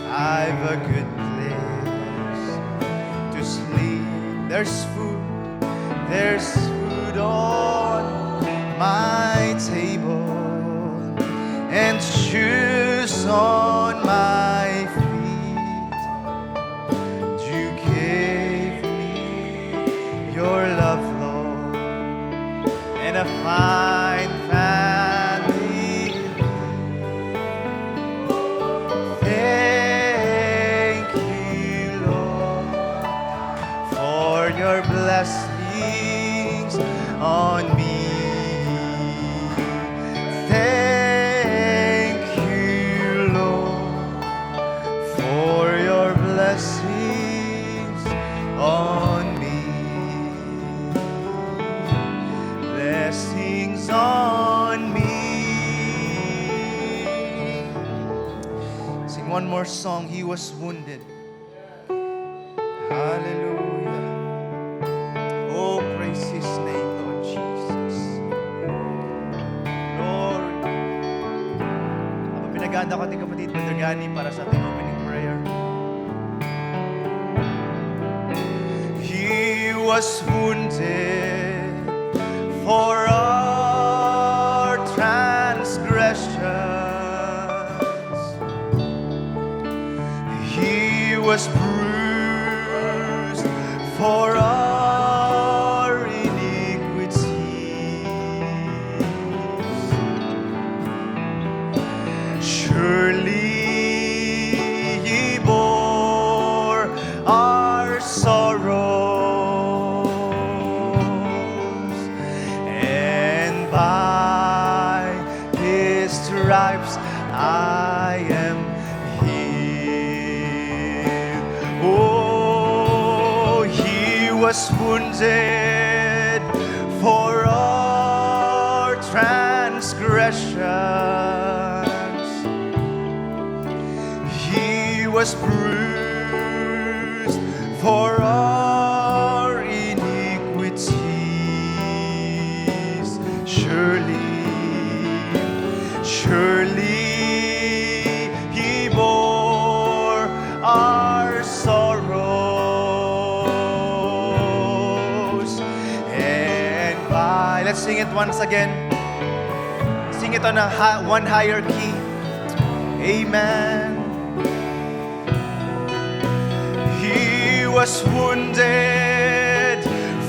I've a good place to sleep. There's food on my table and shoes on my feet. You gave me your love, Lord, and a fine family. Thank you, Lord, for your blessings on me. Thank you, Lord, for your blessings on me. Blessings on me. Sing one more song. He was wounded. Hallelujah. Oh, praise His name, Lord Jesus. Lord, habang pinaganda ko ating kapatid, Brother Gani, para sa ating opening prayer. He was wounded for our transgressions. He was bruised for our iniquities. Surely He bore our sorrows, and by His stripes I am healed. Oh, He was wounded for our transgressions. He was bruised for our iniquities. Surely He bore our sorrows, and by, let's sing it once again. Sing it on a one higher key. Amen. He was wounded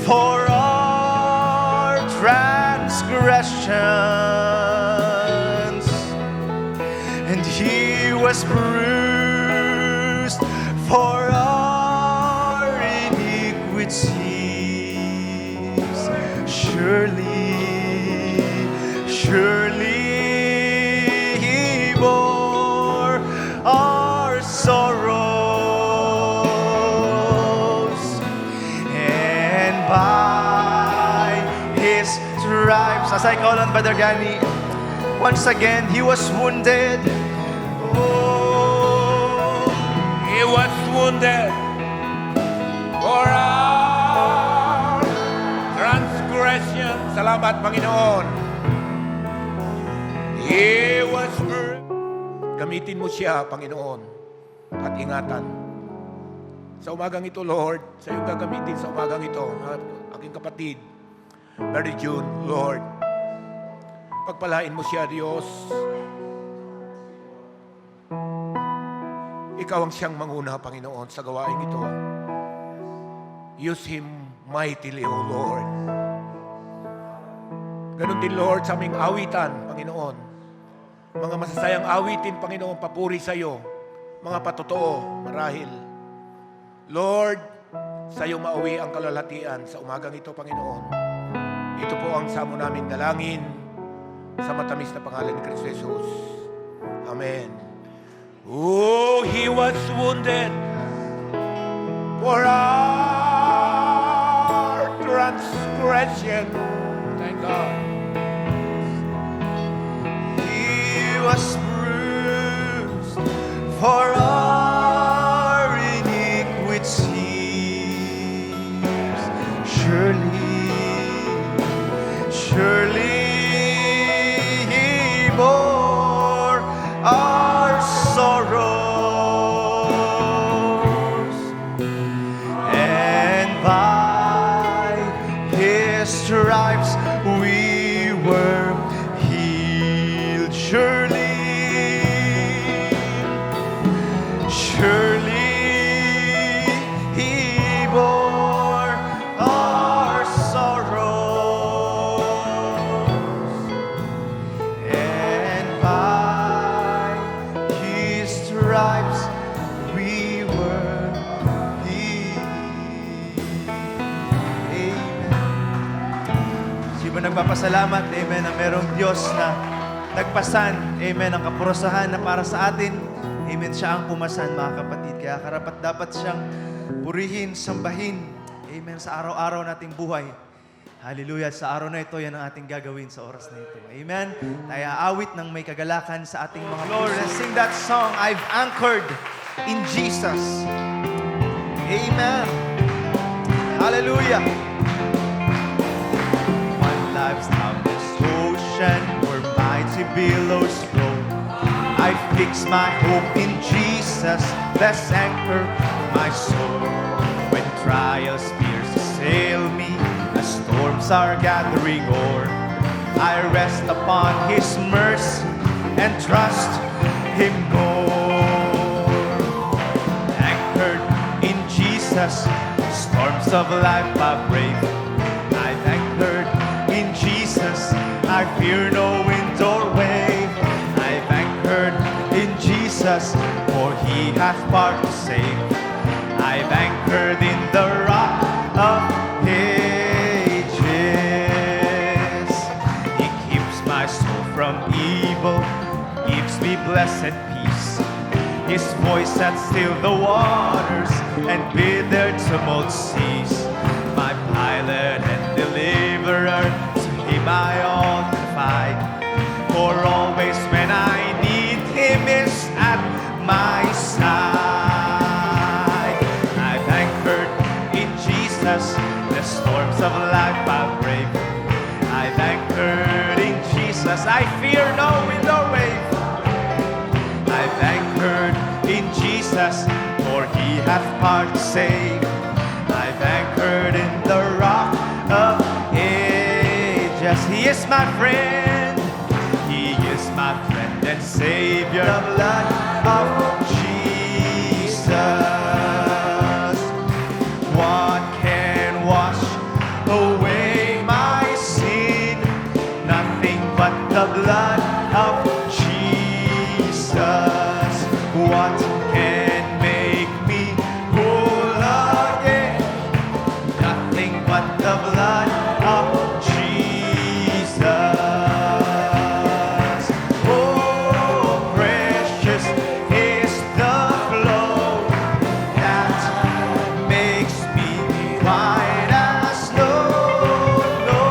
for our transgressions, and He was bruised for our iniquities. Surely He bore our sorrows, and by His stripes, as I call on Brother Gani, once again, He was wounded. Oh, He was wounded for our transgression. Salamat, Panginoon. He was bruised. Gamitin mo siya, Panginoon, at ingatan. Sa umagang ito, Lord, sa iyong gagamitin sa umagang ito, aking kapatid, Mary June, Lord, pagpalain mo siya, Diyos. Ikaw ang siyang manguna, Panginoon, sa gawain ito. Use him mightily, O Lord. Ganon din, Lord, sa aming awitan, Panginoon. Mga masasayang awitin, Panginoon, papuri sa iyo. Mga patotoo, marahil. Lord, sa iyo mauwi ang kalalatian sa umagang ito, Panginoon. Ito po ang samo namin dalangin sa matamis na pangalan ni Kristo Jesus. Amen. Oh, He was wounded for our transgression. Thank God. He was bruised for our iniquities. Surely He bore our sorrows, Kami nagpapasalamat, amen, na merong Diyos na nagpasan, amen, ang kaparusahan na para sa atin. Amen, siya ang pumasan, mga kapatid. Kaya karapat dapat siyang purihin, sambahin, amen, sa araw-araw nating buhay. Hallelujah. Sa araw na ito, yan ang ating gagawin sa oras na ito. Amen. Tayo awit ng may kagalakan sa ating mga Lord. Let's sing that song, I've anchored in Jesus. Amen. Hallelujah. One life's out this ocean where mighty billows flow. I fix my hope in Jesus, best anchor my soul. When trials fears assail me, as storms are gathering o'er, I rest upon His mercy and trust Him more. Anchored in Jesus, storms of life I brave. I've anchored in Jesus, I fear no wind or wave. I've anchored in Jesus, for He hath power to save. I've anchored in the rock of ages. He keeps my soul from evil, gives me blessed peace. His voice that still the waters and bid their tumult cease. My pilot and deliverer, to Him I all confide. For always when I need Him is at my side. I've anchored in Jesus, the storms of life I'll brave. I've anchored in Jesus, I fear no wind or wave. I've anchored in Jesus, for He hath power to save. I've anchored in the rock of ages. He is my friend, He is my friend and Savior. The blood of Jesus, what can wash away my sin? Nothing but the blood of Jesus. What can make me whole again? Nothing but the blood of Jesus. Oh, precious is the flow that makes me white as snow. No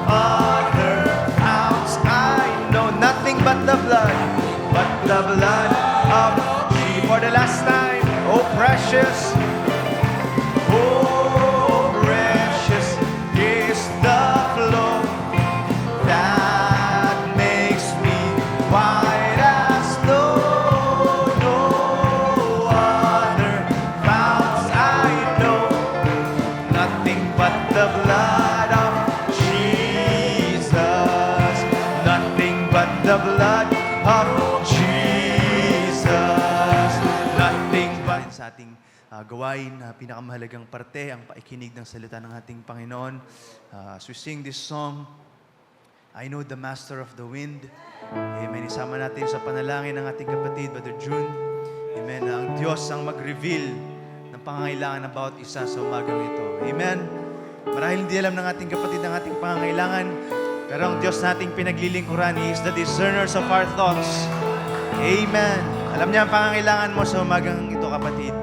other founts I know. Nothing but the blood of Jesus. For the last time, oh precious, oh precious is the flow that makes me white as snow. No other founts I know. Nothing but the blood of Jesus. Nothing but the blood of Jesus. Nothing but sa ating gawain na pinakamahalagang parte ang paikinig ng salita ng ating Panginoon. As we sing this song, I know the Master of the Wind. Amen. Isama natin sa panalangin ng ating kapatid, Brother June. Amen. Ang Diyos ang mag-reveal ng pangangailangan ng bawat isa sa umagang ito. Amen. Marahil hindi alam ng ating kapatid ang ating pangangailangan, pero ang Diyos nating pinaglilingkuran, He is the discerners of our thoughts. Amen. Alam niya ang pangangailangan mo sa umagang ito, kapatid.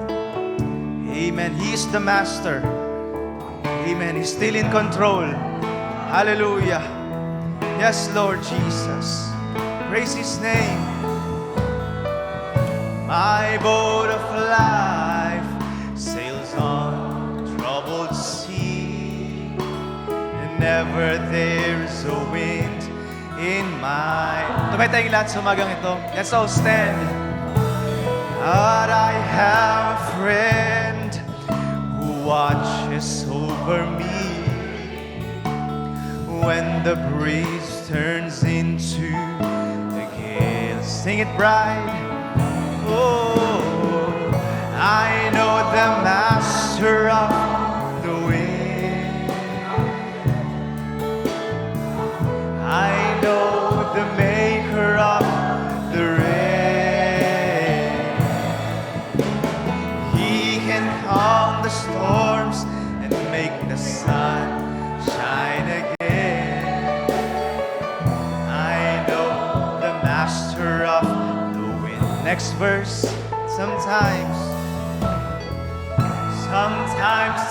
Amen. He is the Master. Amen. He's still in control. Hallelujah. Yes, Lord Jesus. Praise His name. My boat of life sails on troubled sea, and never there's a wind in my... Tumay tayong lahat sa umagang ito. Let's all stand. But I have a friend who watches over me when the breeze turns into a gale. Sing it bright. Oh, I know the Master of the wind. I know the Maker of the rain. He can calm the storms and make the sun shine again. Next verse. Sometimes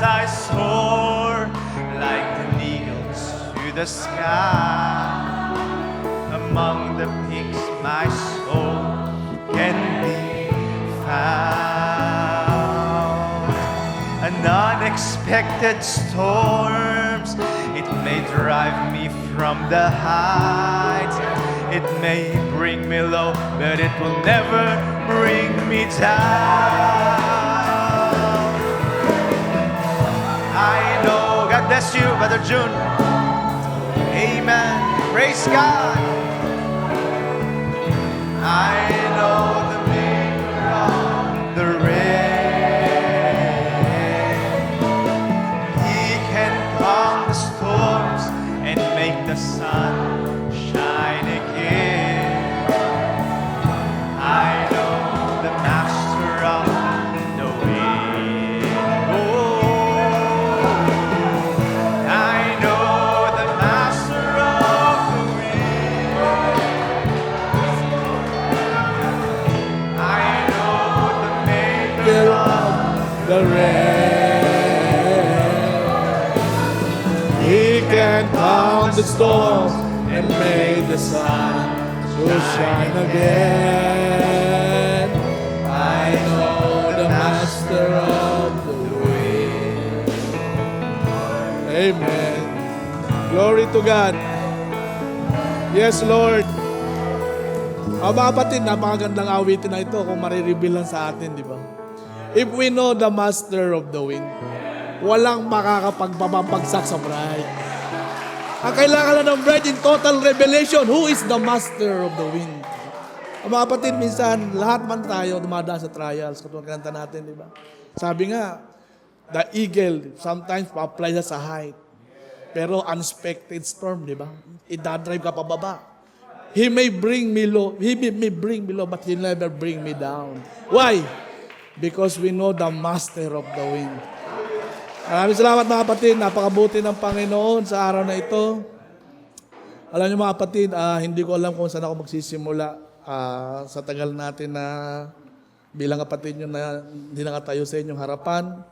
I soar like an eagle to the sky. Among the peaks my soul can be found. An unexpected storms, it may drive me from the heights. It may bring me low, but it will never bring me down. I know. God bless you, Brother June. Amen. Praise God. I know the maker of the rain. He can calm the storms and make the sun shine again. I know the master of the wind. Oh, I know the master of the wind. I know the maker of the rain. He can calm the storms and make the sun to shine again. I know the master of the wind. Amen. Glory to God. Yes, Lord. Mga kapatid, napakagandang awitin na ito kung marireveal lang sa atin, di ba? If we know the master of the wind, walang makakapagpapagsak sa bride. Ang kailangan lang ng bride in total revelation, who is the master of the wind? Mga kapatid, minsan, lahat man tayo dumadaan sa trials, katulad kananta natin, di ba? Sabi nga, the eagle, sometimes pa-apply sa height. Pero unexpected storm, di ba? Idadrive ka pababa. He may bring me low, but He never bring me down. Why? Because we know the master of the wind. Maraming salamat mga kapatid, napakabuti ng Panginoon sa araw na ito. Alam niyo mga kapatid, hindi ko alam kung saan ako magsisimula sa tagal natin na bilang kapatid nyo na hindi nakatayo sa inyong harapan.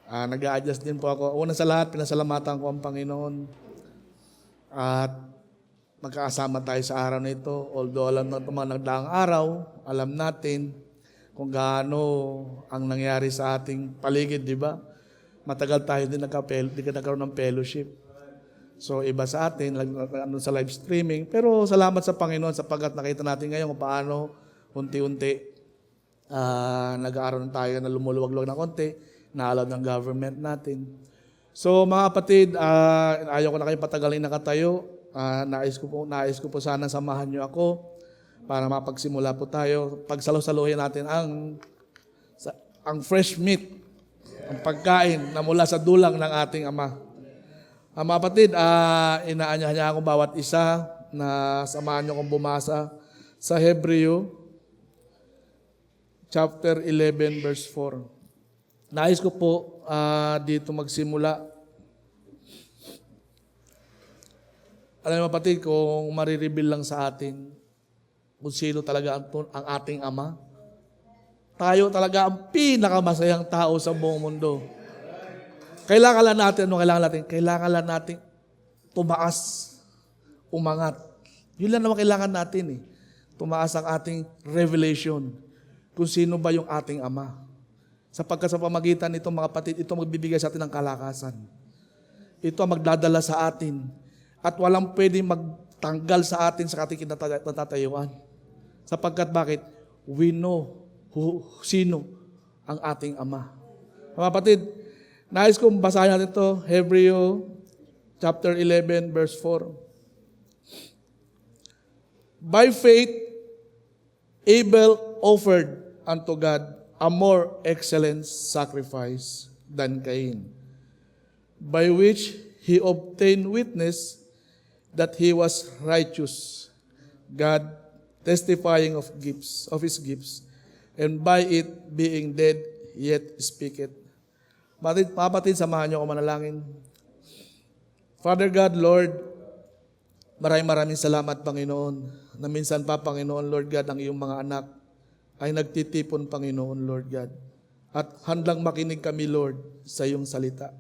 Nag-a-adjust din po ako. Una sa lahat, pinasalamatan ko ang Panginoon. At magkakasama tayo sa araw na ito. Although alam na mga nagdaang araw, alam natin kung gaano ang nangyari sa ating paligid, di ba? Matagal tayo din nagkaroon ng fellowship. So iba sa atin, sa live streaming. Pero salamat sa Panginoon sapagkat nakita natin ngayon kung paano unti-unti nag-aaroon tayo na lumuluwag-luwag ng konti, naalab ng government natin. So mga kapatid, ayaw ko na kayo patagalin nakatayo. Nais ko po sana samahan niyo ako para mapagsimula po tayo. Pagsalo-saluhin natin ang fresh meat, ang pagkain na mula sa dulang ng ating Ama. Mga kapatid, inaanyahan ko bawat isa na samahan niyo kong bumasa sa Hebreo chapter 11 verse 4. Nais ko po dito magsimula. Alam mo kapatid, kung marireveal lang sa atin kung sino talaga ang ating Ama, tayo talaga ang pinakamasayang tao sa buong mundo. Kailangan lang natin tumaas, umangat. Yun lang naman kailangan natin tumaas ang ating revelation kung sino ba yung ating Ama. Sapagkat sa pamagitan nito mga kapatid, ito magbibigay sa atin ng kalakasan. Ito ang magdadala sa atin. At walang pwedeng magtanggal sa atin sa ating kinatatayuan. Sapagkat bakit? We know sino ang ating Ama. Mga kapatid, nais kong basahin natin ito, Hebreo chapter 11 verse 4. By faith, Abel offered unto God a more excellent sacrifice than Cain, by which he obtained witness that he was righteous, God testifying of his gifts, and by it being dead, yet speaketh. Kapatid, samahan niyo ako manalangin. Father God, Lord, maraming salamat, Panginoon, na minsan pa, Panginoon, Lord God, ang iyong mga anak ay nagtitipon, Panginoon, Lord God. At handang makinig kami, Lord, sa iyong salita.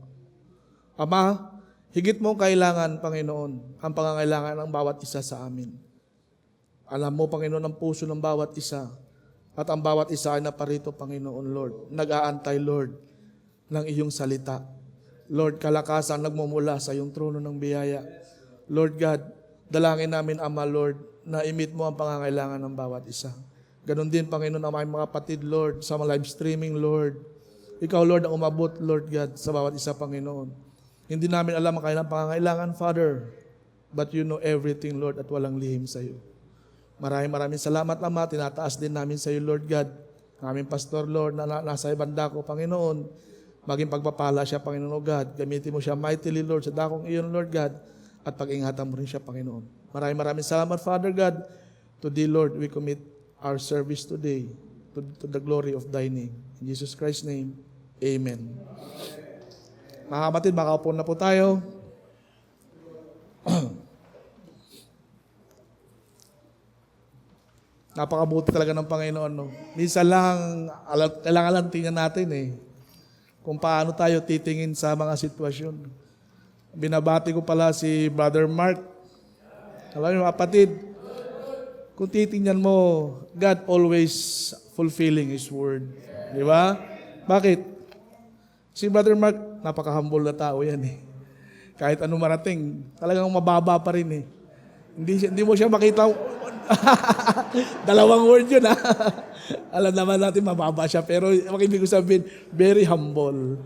Ama, higit mong kailangan, Panginoon, ang pangangailangan ng bawat isa sa amin. Alam mo, Panginoon, ang puso ng bawat isa. At ang bawat isa ay naparito, Panginoon, Lord. Nag-aantay, Lord, ng iyong salita. Lord, kalakasan nagmumula sa iyong trono ng biyaya. Lord God, dalangin namin, Ama, Lord, na imit mo ang pangangailangan ng bawat isa. Ganon din, Panginoon, ang mga kapatid, Lord, sa mga live streaming, Lord. Ikaw, Lord, ang umabot, Lord God, sa bawat isa, Panginoon. Hindi namin alam ang kailang pangangailangan, Father, but you know everything, Lord, at walang lihim sa iyo. Maraming salamat, Ama. Tinataas din namin sa iyo, Lord God. Ang aming pastor, Lord, na nasa ibang dako, Panginoon. Maging pagpapala siya, Panginoon God. Gamitin mo siya mightily, Lord, sa dakong iyon, Lord God. At pag-ingatan mo rin siya, Panginoon. Maraming salamat, Father God. To thee, Lord, we commit our service today to the glory of thy name. In Jesus Christ's name, amen. Mga kapatid, makaupo na po tayo. Napakabuti talaga ng Panginoon. No? Minsan lang, kailangan lang tingnan natin kung paano tayo titingin sa mga sitwasyon. Binabati ko pala si Brother Mark. Alam mo, kapatid, kung titingnan mo, God always fulfilling His word. Di ba? Bakit? Si Brother Mark, napaka-humble na tao yan Kahit anong marating, talagang mababa pa rin Hindi mo siya makita. Dalawang word yun Alam naman natin mababa siya, pero ang ibig ko sabihin, very humble.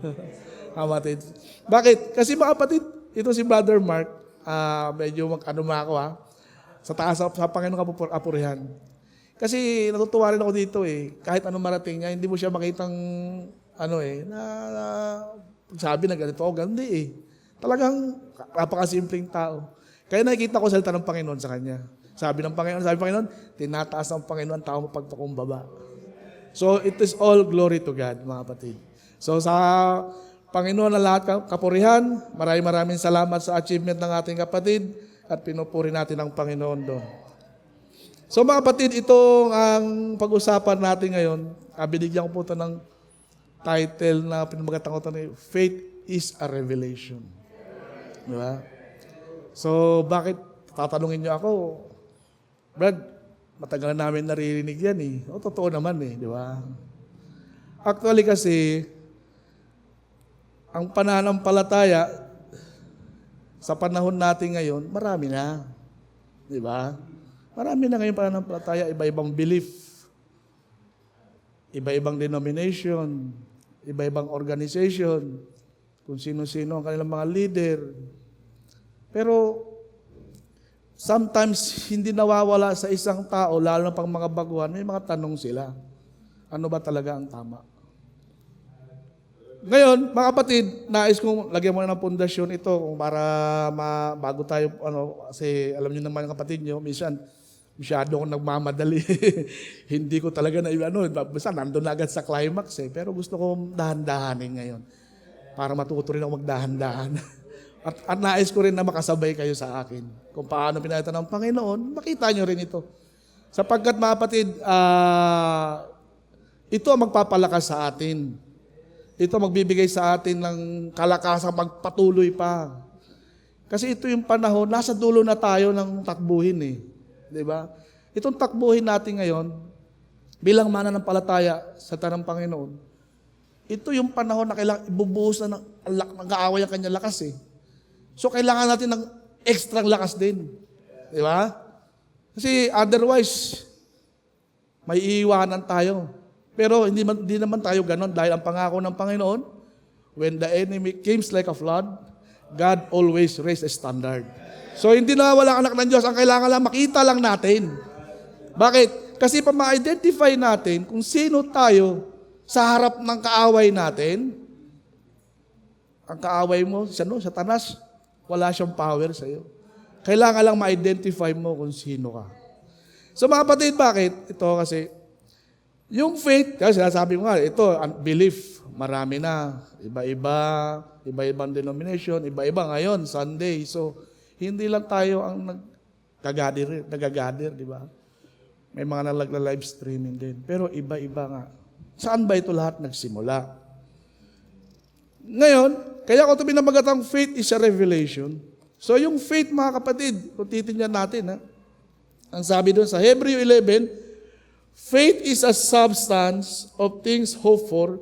Kapatid. Bakit? Kasi mga kapatid, ito si Brother Mark, medyo ako sa taas sa Panginoon kapurihan. Kasi natutuwa rin ako dito kahit anong marating niya, hindi mo siya makitang sabi na ganito o gandi Talagang napakasimpleng tao. Kaya nakikita ko salita ng Panginoon sa kanya. Sabi ng Panginoon, tinataas ng Panginoon ang tao mapagpakumbaba. So it is all glory to God, mga kapatid. So sa Panginoon na lahat kapurihan, maraming salamat sa achievement ng ating kapatid at pinupuri natin ang Panginoon doon. So mga kapatid, ito ang pag-usapan natin ngayon. Binigyan ko po ito ng title na pinamagatang ko ito Faith is a Revelation. Diba? So bakit tatanungin niyo ako, Brad, matagal na namin naririnig yan totoo naman di ba? Actually kasi, ang pananampalataya sa panahon natin ngayon, marami na. Di ba? Marami na ngayon pananampalataya, iba-ibang belief, iba-ibang denomination, iba-ibang organization, kung sino-sino ang kanilang mga leader. Pero, sometimes, hindi nawawala sa isang tao, lalo na pang mga baguhan, may mga tanong sila. Ano ba talaga ang tama? Ngayon, mga kapatid, nais kong lagyan mo na ng pundasyon ito kung para bago tayo, kasi alam niyo naman kapatid niyo, minsan, masyado akong nagmamadali. Hindi ko talaga basta nandun na agad sa climax pero gusto kong dahan-dahanin ngayon para matuto rin ako magdahan-dahan. At nais ko rin na makasabay kayo sa akin. Kung paano pinakita ng Panginoon, makita nyo rin ito. Sapagkat mga kapatid, ito ang magpapalakas sa atin. Ito magbibigay sa atin ng kalakasang magpatuloy pa. Kasi ito yung panahon, nasa dulo na tayo ng takbuhin Di ba? Itong takbuhin natin ngayon, bilang mananampalataya sa tanang Panginoon, ito yung panahon na kailangan ibubuhos na nag-aaway ang kanyang lakas So kailangan natin ng extra lakas din. Di ba? Kasi otherwise, may iiwanan tayo. Pero hindi naman tayo ganon dahil ang pangako ng Panginoon, when the enemy comes like a flood, God always raise a standard. So hindi na walang anak ng Diyos, ang kailangan lang makita lang natin. Bakit? Kasi pa ma-identify natin kung sino tayo sa harap ng kaaway natin. Ang kaaway mo, Satanas, wala siyang power sa iyo. Kailangan lang ma-identify mo kung sino ka. So mga kapatid, bakit? Ito kasi, yung faith, kasi sinasabi mo nga, ito, belief, marami na. Iba-ibang denomination, iba-iba ngayon, Sunday. So, hindi lang tayo ang nagagadir, di ba? May mga live streaming din. Pero iba-iba nga. Saan ba ito lahat nagsimula? Ngayon, kaya ko ito binamagatang faith is a revelation. So yung faith, mga kapatid, kung titingnan natin, ang sabi doon sa Hebreo 11, faith is a substance of things hoped for,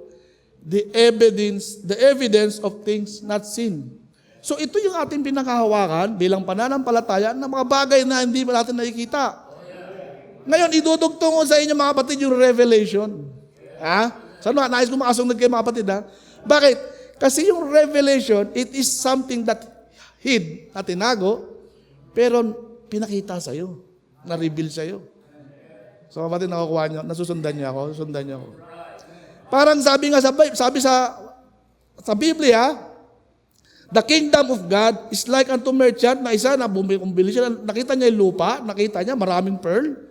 the evidence of things not seen. So ito yung ating pinakahawakan bilang pananampalataya ng mga bagay na hindi pa natin nakikita. Ngayon, idudugtong ko sa inyo mga kapatid yung revelation. Saan nais ko makasunod kayo mga kapatid Bakit? Kasi yung revelation, it is something that hid, na tinago, pero pinakita sa'yo, na-reveal sa'yo. So kapatid, nakukuha nyo, nasusundan niyo ako. Parang sabi sa Biblia, the kingdom of God is like unto merchant na isa na bumili siya, nakita niya yung lupa, nakita niya maraming pearl.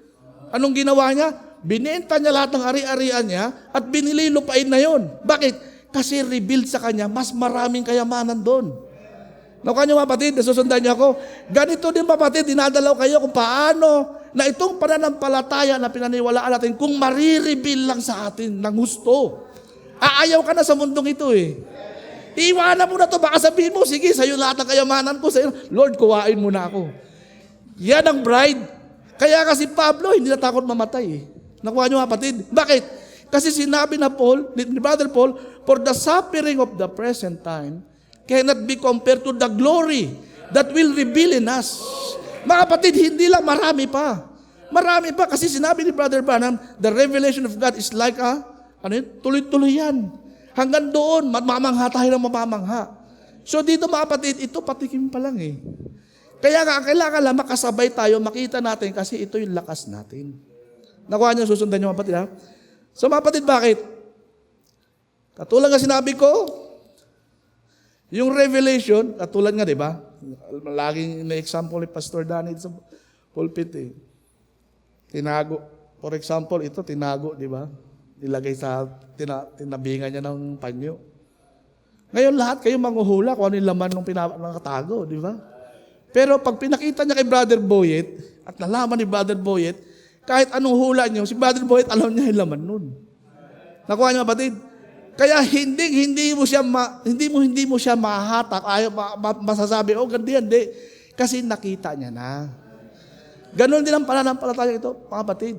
Anong ginawa niya? Binenta niya lahat ng ari-arian niya at binili lupain na yon. Bakit? Kasi revealed sa kanya, mas maraming kayamanan doon. Nakuha niyo mga kapatid, nasusundan niyo ako. Ganito din mga kapatid, dinadalaw kayo kung paano na itong pananampalataya na pinaniwalaan natin kung marireveal lang sa atin ng gusto. Aayaw ka na sa mundong ito Iwanan mo na to, baka sabihin mo, sige, sa'yo lahat ng kayamanan ko, sa'yo, Lord, kuwain mo na ako. Yan ang bride. Kaya kasi Pablo, hindi natakot mamatay Nakuha niyo mga kapatid. Bakit? Kasi sinabi ni Brother Paul, for the suffering of the present time cannot be compared to the glory that will reveal in us. Mga kapatid, hindi lang marami pa. Marami pa kasi sinabi ni Brother Branham, the revelation of God is like tuloy-tuloy yan. Hanggang doon, mamamangha tayo ng mamamangha. So dito mga kapatid, ito patikim pa lang Kaya nga, kailangan lang makasabay tayo, makita natin kasi ito yung lakas natin. Nakuha niyo, susundan niyo mga kapatid So mga kapatid, bakit? Katulad nga sinabi ko, yung revelation, katulad nga, di ba? Laging na-example ni Pastor Danny sa pulpit Tinago. For example, ito tinago, di ba? Nilagay sa tinabingan niya ng panyo. Ngayon lahat kayo manghuhula kung ano yung laman ng nakatago, di ba? Pero pag pinakita niya kay Brother Boyet, at nalaman ni Brother Boyet, kahit anong hula niyo, si Brother Boyet alam niya yung laman nun. Nakuha niyo kapatid? Kaya hindi mo siya mahahatak, masasabi, ganda yan, di. Kasi nakita niya na. Ganon din ang pananampalataya ito, mga kapatid.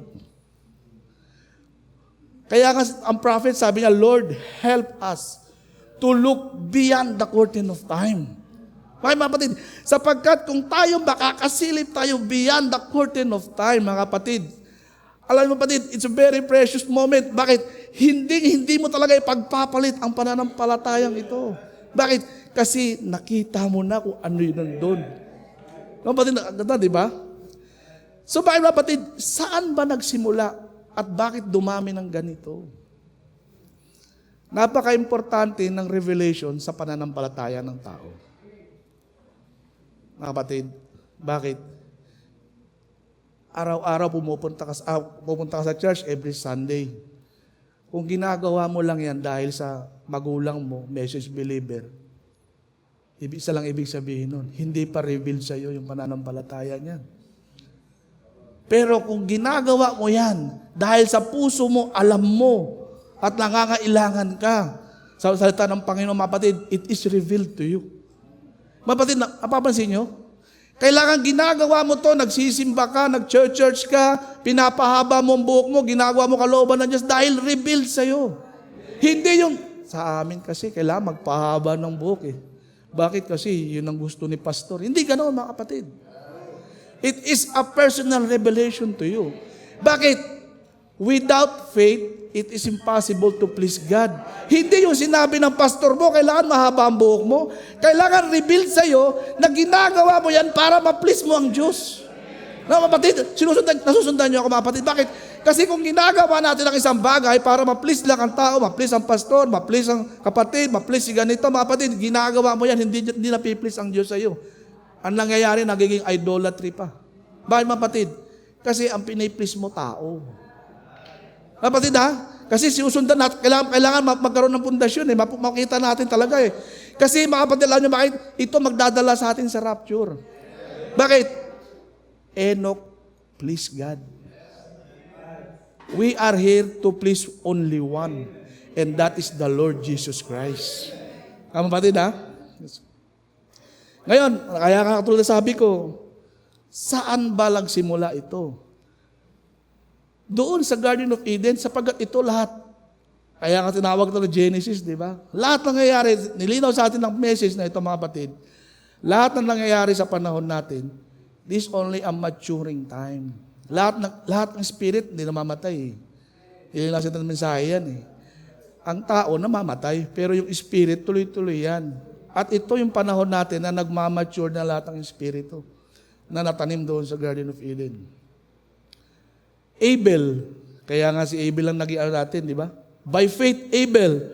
Kaya ang prophet sabi niya, Lord, help us to look beyond the curtain of time. Mga kapatid, sapagkat kung tayo makakasilip tayo beyond the curtain of time, mga kapatid, alam mo kapatid, it's a very precious moment. Bakit? Hindi mo talaga ipagpapalit ang pananampalatayang ito. Bakit? Kasi nakita mo na kung ano yun nandun. Mga kapatid, ganda, di ba? So bakit mga kapatid, saan ba nagsimula at bakit dumami ng ganito? Napaka-importante ng revelation sa pananampalataya ng tao. Mga kapatid, bakit? Araw-araw pupunta ka sa church every Sunday. Kung ginagawa mo lang yan dahil sa magulang mo, message believer, isa lang ibig sabihin nun, hindi pa reveal sa iyo yung pananampalataya niyan. Pero kung ginagawa mo yan dahil sa puso mo, alam mo, at nangangailangan ka sa salita ng Panginoon, mga kapatid, it is revealed to you. Mga kapatid, napapansin nyo? Kailangan ginagawa mo to, nagsisimba ka, nag-church ka, pinapahaba mo ang buhok mo, ginagawa mo kalooban ng Diyos dahil revealed sa'yo. Hindi yung, sa amin kasi kailangan magpahaba ng buhok Bakit? Kasi yun ang gusto ni pastor. Hindi ganoon mga kapatid. It is a personal revelation to you. Bakit? Without faith, it is impossible to please God. Hindi yung sinabi ng pastor mo, kailangan mahaba ang buhok mo. Kailangan reveal sa'yo na ginagawa mo yan para ma-please mo ang Diyos. No, kapatid, nasusundan niyo ako mga kapatid. Bakit? Kasi kung ginagawa natin ang isang bagay para ma-please lang ang tao, ma-please ang pastor, ma-please ang kapatid, ma-please si ganito, mga kapatid, ginagawa mo yan, hindi na-please ang Diyos sa'yo. Ang nangyayari, nagiging idolatry pa. Bakit mga kapatid? Kasi ang pinay-please mo tao. Kapatid kasi sinusundan natin, kailangan magkaroon ng pundasyon makita natin talaga Kasi mga kapatid, alam nyo bakit? Ito magdadala sa atin sa rapture. Bakit? Enoch, please God. We are here to please only one, and that is the Lord Jesus Christ. Tama ba ha? Ngayon, kaya nga katulad sabi ko, saan ba simula ito? Doon sa Garden of Eden, sapagkat ito lahat. Kaya nga tinawag ito na Genesis, di ba? Lahat ng nangyayari, nilinaw sa atin ng message na ito mga kapatid, lahat ng nangyayari sa panahon natin, this only a maturing time. Lahat ng spirit hindi namamatay. Nilinaw sa atin ng mensahe yan Ang tao namamatay, pero yung spirit tuloy-tuloy yan. At ito yung panahon natin na nagmamature na lahat ng espiritu na natanim doon sa Garden of Eden. Abel, kaya nga si Abel ang naging natin, di ba? By faith, Abel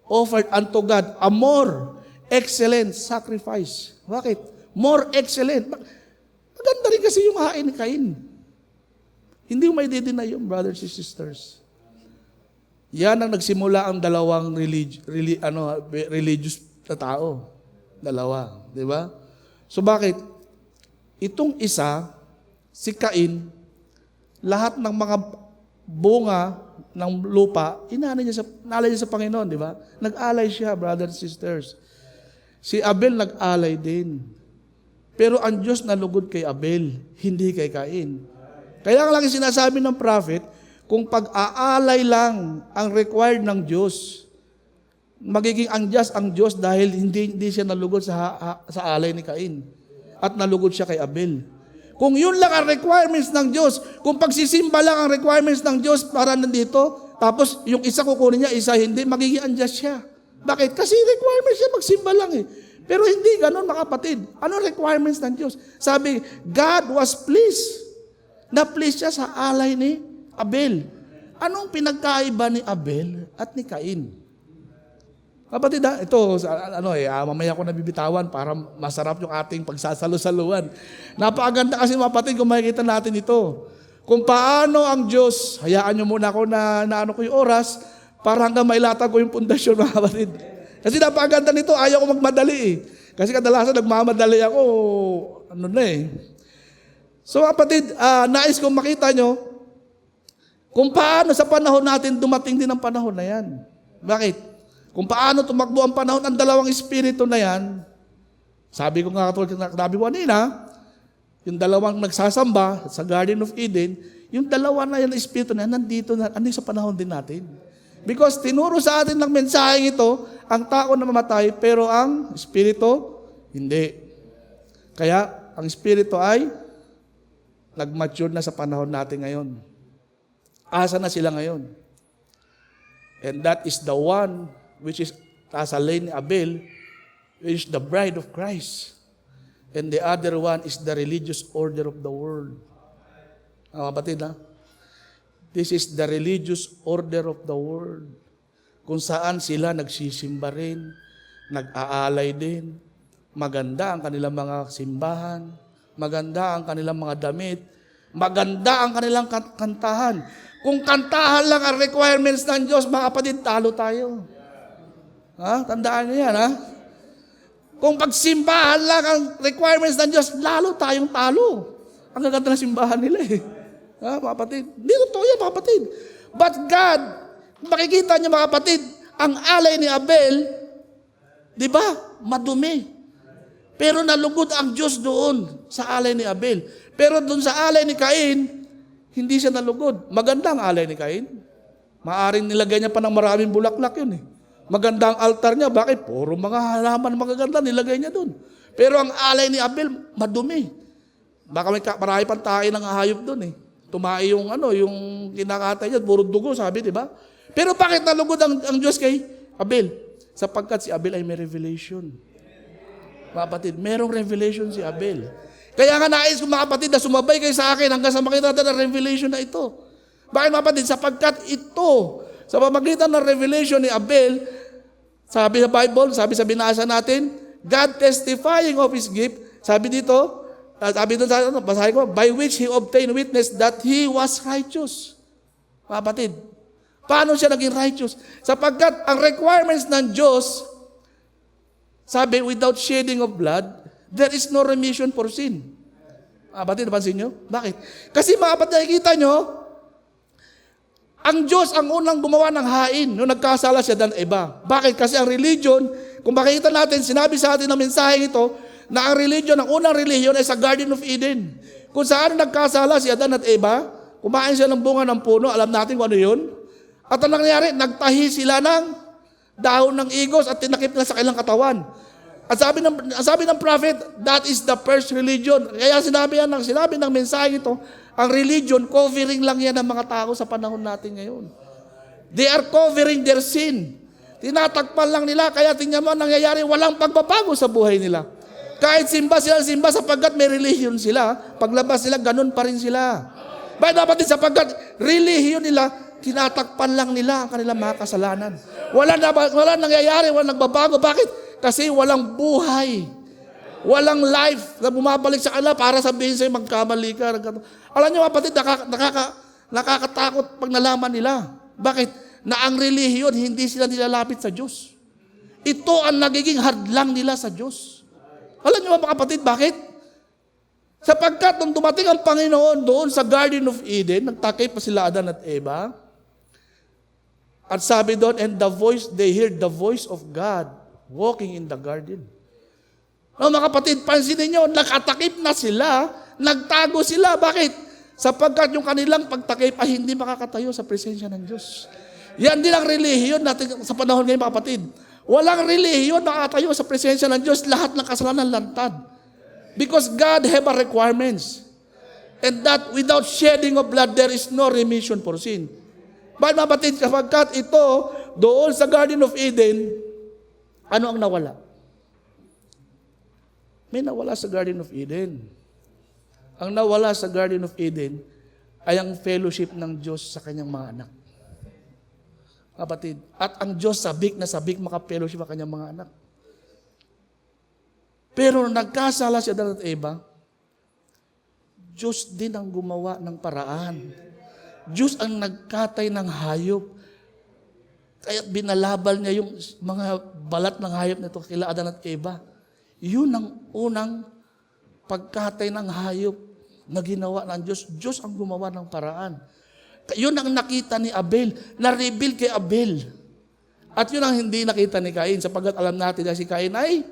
offered unto God a more excellent sacrifice. Bakit? More excellent. Maganda rin kasi yung hain ni Cain. Hindi mo may deny yun, brothers and sisters. Yan ang nagsimula ang dalawang religious na tao. Dalawa. Di ba? So bakit? Itong isa, si Cain, lahat ng mga bunga ng lupa, inalay niya sa Panginoon, di ba? Nag-alay siya, brothers and sisters. Si Abel nag-alay din. Pero ang Diyos nalugod kay Abel, hindi kay Cain. Kaya lang sinasabi ng prophet, kung pag-aalay lang ang required ng Diyos, magiging unjust ang Diyos dahil hindi siya nalugod sa alay ni Cain. At nalugod siya kay Abel. Kung yun lang ang requirements ng Diyos, kung pagsisimba lang ang requirements ng Diyos para nandito, tapos yung isa kukunin niya, isa hindi, magiging unjust siya. Bakit? Kasi requirements niya magsimba lang Pero hindi ganun mga kapatid. Ano requirements ng Diyos? Sabi, God was pleased. Na-pleased siya sa alay ni Abel. Anong pinagkaiba ni Abel at ni Cain? Kapatid ito, mamaya ko nabibitawan para masarap yung ating pagsasalo-saluan. Napakaganda kasi mga kapatid kung makikita natin ito. Kung paano ang Diyos, hayaan nyo muna ako na ano ko yung oras para hanggang mailatag ko yung pundasyon mga kapatid. Kasi napakaganda nito, ayaw ko magmadali Kasi kadalasan nagmamadali ako, So kapatid, nais kong makita nyo kung paano sa panahon natin dumating din ang panahon na yan. Bakit? Kung paano tumakbo ang panahon ng dalawang espiritu na yan, sabi ko nga katulad ng sabi ko kanina, yung dalawang nagsasamba sa Garden of Eden, yung dalawa na yan espiritu na yan, nandito sa panahon din natin. Because tinuro sa atin ng mensaheng ito, ang tao na mamatay, pero ang espiritu, hindi. Kaya, ang espiritu ay nag-mature na sa panahon natin ngayon. Asa na sila ngayon? And that is the one which is nasa lane ni Abel, which is the bride of Christ. And the other one is the religious order of the world. Kapatid This is the religious order of the world. Kung saan sila nagsisimba rin, nag-aalay din, maganda ang kanilang mga simbahan, maganda ang kanilang mga damit, maganda ang kanilang kantahan. Kung kantahan lang ang requirements ng Diyos, mga kapatid, talo tayo. Tandaan niyo yan, Kung pagsimbahan lang ang requirements ng Diyos, lalo tayong talo. Ang gaganda ng simbahan nila mga kapatid. Hindi totoo yan, mga kapatid. But God, makikita niyo mga kapatid, ang alay ni Abel, di ba, madumi. Pero nalugod ang Diyos doon sa alay ni Abel. Pero doon sa alay ni Cain, hindi siya nalugod. Maganda ang alay ni Cain. Maaring nilagay niya pa ng maraming bulaklak yun Maganda ang altar niya. Bakit? Puro mga halaman magaganda nilagay niya doon. Pero ang alay ni Abel, madumi. Baka may marami pang tayo ng hayop doon Tumai yung yung kinakatay niya, puro dugo, sabi, di ba? Pero bakit nalugod ang Diyos kay Abel? Sapagkat si Abel ay may revelation. Mga kapatid, merong revelation si Abel. Kaya nga nais ko mga kapatid na sumabay kayo sa akin hanggang sa makita natin ang revelation na ito. Bakit mga kapatid? Sapagkat ito, sa pamagitan ng revelation ni Abel, sabi sa Bible, sabi sa binasa natin, God testifying of His gift, sabi dito, sabi doon sa basahin ko, by which He obtained witness that He was righteous. Mga kapatid, paano siya naging righteous? Sapagkat ang requirements ng Diyos, sabi, without shedding of blood, there is no remission for sin. Mga kapatid, napansin nyo? Bakit? Kasi mga kapatid, nakikita nyo, Ang Diyos ang unang gumawa ng hain nung nagkasala siya dan Eva. Bakit? Kasi ang religion, kung makikita natin, sinabi sa atin ng mensahe ito, na ang religion, ang unang religion ay sa Garden of Eden. Kung saan nagkasala si Adan at Eva, kumain sila ng bunga ng puno, alam natin kung ano yun. At ang nangyari, nagtahi sila ng dahon ng igos at tinakip nila sa kanilang katawan. At sabi ng prophet, that is the first religion. Kaya sinabi ng mensahe ito, ang religion, covering lang yan ng mga tao sa panahon natin ngayon. They are covering their sin. Tinatakpan lang nila, kaya tingnan mo, nangyayari, walang pagbabago sa buhay nila. Kahit simba sapagkat may religion sila, paglabas nila, ganun pa rin sila. Bakit dapat din sapagkat religion nila, tinatakpan lang nila ang kanilang mga kasalanan. Wala nangyayari, walang nagbabago. Bakit? Kasi walang buhay. Walang life na bumabalik sa kanila para sabihin sa'yo, magkamali ka. Alam niyo, kapatid, nakakatakot pag nalaman nila. Bakit? Na ang relihiyon, hindi sila nilalapit sa Diyos. Ito ang nagiging hadlang nila sa Diyos. Alam niyo mga kapatid, bakit? Sapagkat nung dumating ang Panginoon doon sa Garden of Eden, nagtakay pa sila Adan at Eva, at sabi doon, and they heard the voice of God walking in the garden. No, mga kapatid, pansinin nyo, nakatakip na sila, nagtago sila. Bakit? Sapagkat yung kanilang pagtakip ay hindi makakatayo sa presensya ng Diyos. Yan din ang relihiyon natin sa panahon ngayon, mga kapatid. Walang relihiyon makatayo sa presensya ng Diyos, lahat ng kasalanan lantad. Because God have a requirements. And that without shedding of blood, there is no remission for sin. Bakit, mga kapatid? Sapagkat ito, doon sa Garden of Eden, ano ang nawala? May nawala sa Garden of Eden. Ang nawala sa Garden of Eden ay ang fellowship ng Diyos sa kanyang mga anak. Kapatid, at ang Diyos sabik na sabik maka-fellowship sa kanyang mga anak. Pero nung nagkasala si Adan at Eva, Diyos din ang gumawa ng paraan. Diyos ang nagkatay ng hayop. Kaya binalabal niya yung mga balat ng hayop nito kila Adan at Eva. Yun ang unang pagkatay ng hayop na ginawa ng Diyos. Diyos ang gumawa ng paraan. Yun ang nakita ni Abel, na-reveal kay Abel. At yun ang hindi nakita ni Cain, sapagkat alam natin na si Cain ay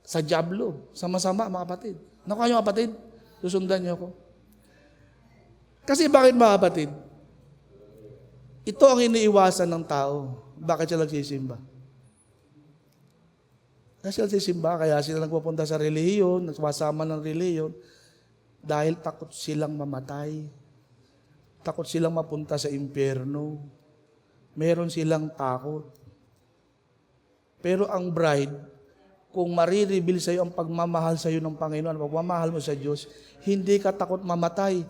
sa dyablo, sama-sama mga kapatid. Nakuha niyo mga kapatid? Susundan niyo ako. Kasi bakit mga kapatid? Ito ang iniiwasan ng tao. Bakit siya nagsisimba? Kasi sila sisimba, kaya sila nagpupunta sa relihiyon, nagsumasama ng relihiyon, dahil takot silang mamatay. Takot silang mapunta sa impyerno. Meron silang takot. Pero ang bride, kung marireveal sa iyo ang pagmamahal sa iyo ng Panginoon, ang pagmamahal mo sa Diyos, hindi ka takot mamatay.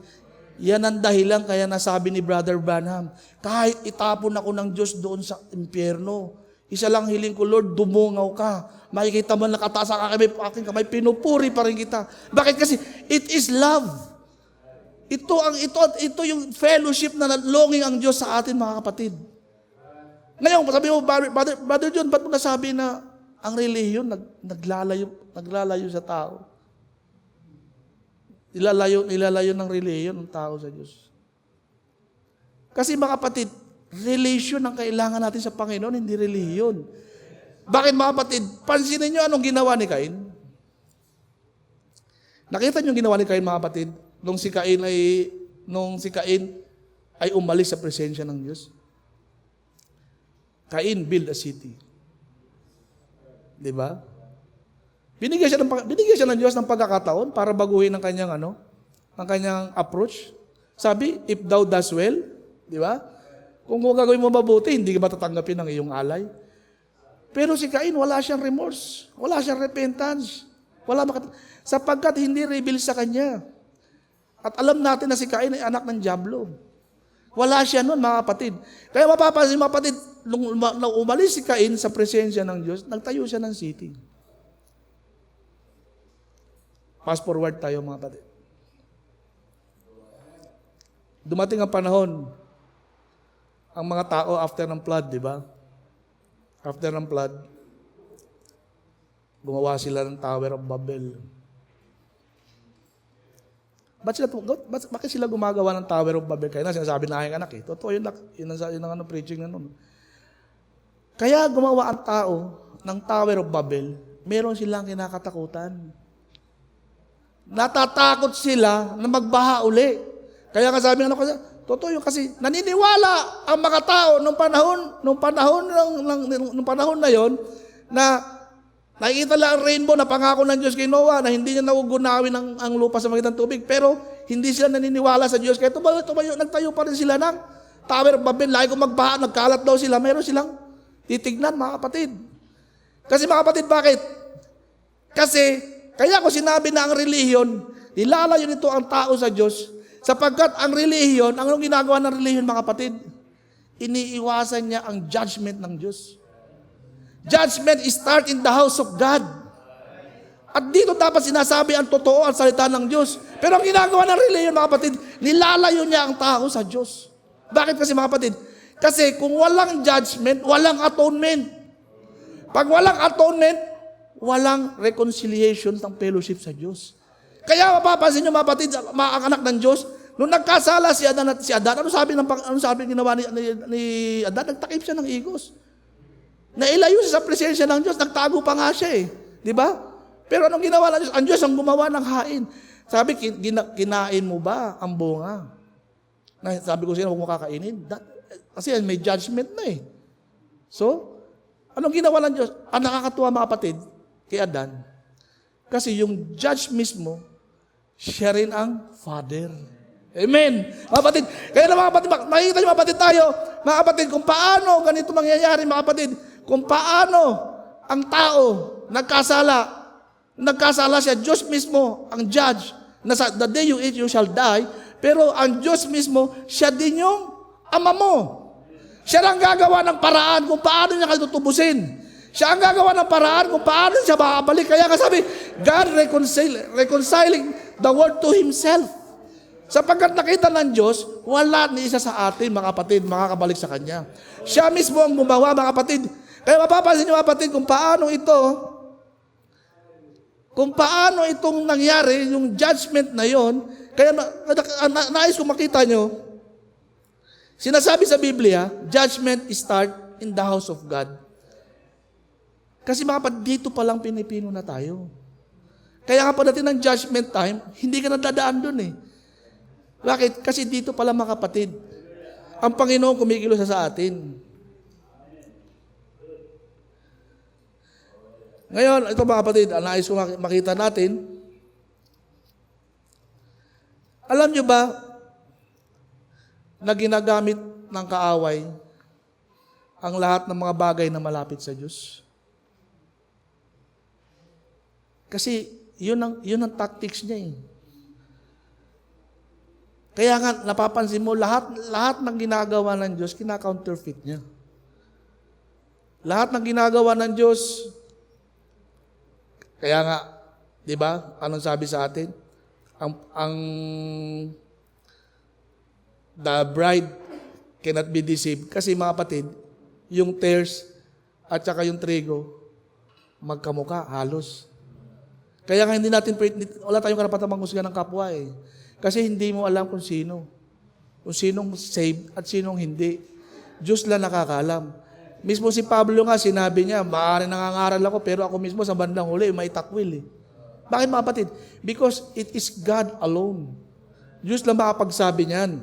Yan ang dahilan kaya nasabi ni Brother Branham, kahit itapon ako ng Diyos doon sa impyerno, isa lang hiling ko, Lord, dumungaw ka. Makikita mo nakataas ang aking kamay, pinupuri pa rin kita. Bakit? Kasi it is love. Ito yung fellowship na longing ang Diyos sa atin, mga kapatid. Ngayon, sabi mo, Brother John, ba't mo nasabi na ang relihiyon naglalayo sa tao? Nilalayo ng relihiyon ng tao sa Diyos. Kasi mga kapatid, relation ang kailangan natin sa Panginoon, hindi relihiyon. Bakit mga kapatid? Pansinin nyo anong ginawa ni Cain? Nakita nyo yung ginawa ni Cain, mga kapatid? Nung si Cain ay umalis sa presensya ng Diyos. Cain build a city. Di ba? Binigyan siya ng Diyos ng pagkakataon para baguhin ang kanyang approach. Sabi, if thou does well, di ba? Kung gagawin mo mabuti, hindi ka matatanggapin ang iyong alay. Pero si Cain, wala siyang remorse. Wala siyang repentance. Sapagkat hindi reveal sa kanya. At alam natin na si Cain ay anak ng dyablo. Wala siya nun, mga kapatid. Kaya mapapansin, mga kapatid, nung umalis si Cain sa presensya ng Diyos, nagtayo siya ng city. Fast forward tayo, mga kapatid. Dumating ang panahon, ang mga tao after ng flood, di ba? After ng flood, gumawa sila ng Tower of Babel. Bakit sila gumagawa ng Tower of Babel? Kaya na sinasabi na aking anak eh. Totoo yun ang preaching na nun. Kaya gumawa ang tao ng Tower of Babel, meron silang kinakatakutan. Natatakot sila na magbaha uli. Kaya nga sabi ng anak ko, totoo yun kasi naniniwala ang mga tao nung panahon na yon na nakikita lang ang rainbow na pangako ng Diyos kay Noah na hindi niya naugunawin ang lupa sa magitan tubig. Pero hindi sila naniniwala sa Diyos. Kaya nagtayo pa rin sila ng Tower of Babel. Lagi kung magbaha, nagkalat daw sila. Meron silang titignan, mga kapatid. Kasi mga kapatid, bakit? Kasi, kaya ko sinabi na ang relihiyon, nilalayo nito ang tao sa Diyos. Sapagkat ang relihiyon, ang anong ginagawa ng relihiyon, mga kapatid? Iniiwasan niya ang judgment ng Diyos. Judgment start in the house of God. At dito dapat sinasabi ang totoo, ang salita ng Diyos. Pero ang ginagawa ng relihiyon, mga kapatid, nilalayo niya ang tao sa Diyos. Bakit kasi, mga kapatid? Kasi kung walang judgment, walang atonement. Pag walang atonement, walang reconciliation ng fellowship sa Diyos. Kaya mapapansin niyo, mga kapatid, mga anak ng Diyos, nung nagkasala si Adan, ano sabi ginawa ni Adan? Nagtakip siya ng igos. Nailayo siya sa presensya ng Diyos, nagtago pa nga siya eh. Di ba? Pero anong ginawa ng Diyos? Ang Diyos ang gumawa ng hain. Sabi, kinain mo ba ang bunga? Sabi ko siya, huwag mo kakainin. Kasi may judgment na eh. So, anong ginawa ng Diyos? Ang nakakatuwa, mga kapatid, kay Adan. Kasi yung judge mismo, siya rin ang Father. Amen. Mga kapatid, kaya na mga kapatid, makikita niyo mga kapatid tayo, mga kapatid, kung paano ganito mangyayari, mga kapatid, kung paano ang tao nagkasala siya, Diyos mismo, ang judge, na the day you eat, you shall die, pero ang Diyos mismo, siya din yung ama mo. Siya ang gagawa ng paraan kung paano niya kayo tutubusin. Siya ang gagawa ng paraan kung paano siya makakabalik. Kaya kasabi, God reconciling the world to Himself. Sapagkat nakita ng Diyos, wala ni isa sa atin, mga kapatid, makakabalik sa Kanya. Siya mismo ang gumawa, mga kapatid. Kaya mapapansin niyo, mga kapatid, kung paano itong nangyari, yung judgment na yon. Kaya nais ko makita nyo, sinasabi sa Biblia, judgment start in the house of God. Kasi mga kapatid, dito palang Pilipino na tayo. Kaya nga pagdating ng judgment time, hindi ka nadadaan dun eh. Bakit? Kasi dito pala, mga kapatid, ang Panginoon kumikilos sa atin. Ngayon, ito mga kapatid, nais ko makita natin. Alam nyo ba na ginagamit ng kaaway ang lahat ng mga bagay na malapit sa Diyos? Kasi yun ang tactics niya eh. Kaya nga, napapansin mo, lahat ng ginagawa ng Diyos, kina-counterfeit niya. Lahat ng ginagawa ng Diyos, kaya nga, di ba, anong sabi sa atin? The bride cannot be deceived. Kasi mga kapatid, yung tares at saka yung trigo, magkamuka, halos. Kaya nga wala tayong karapatan manghusga ng kapwa eh. Kasi hindi mo alam kung sino. Kung sinong saved at sinong hindi. Diyos lang nakakalam. Mismo si Pablo nga, sinabi niya, maaari nangangaral ako, pero ako mismo sa bandang huli, may takwil eh. Bakit mga kapatid? Because it is God alone. Diyos lang makapagsabi niyan.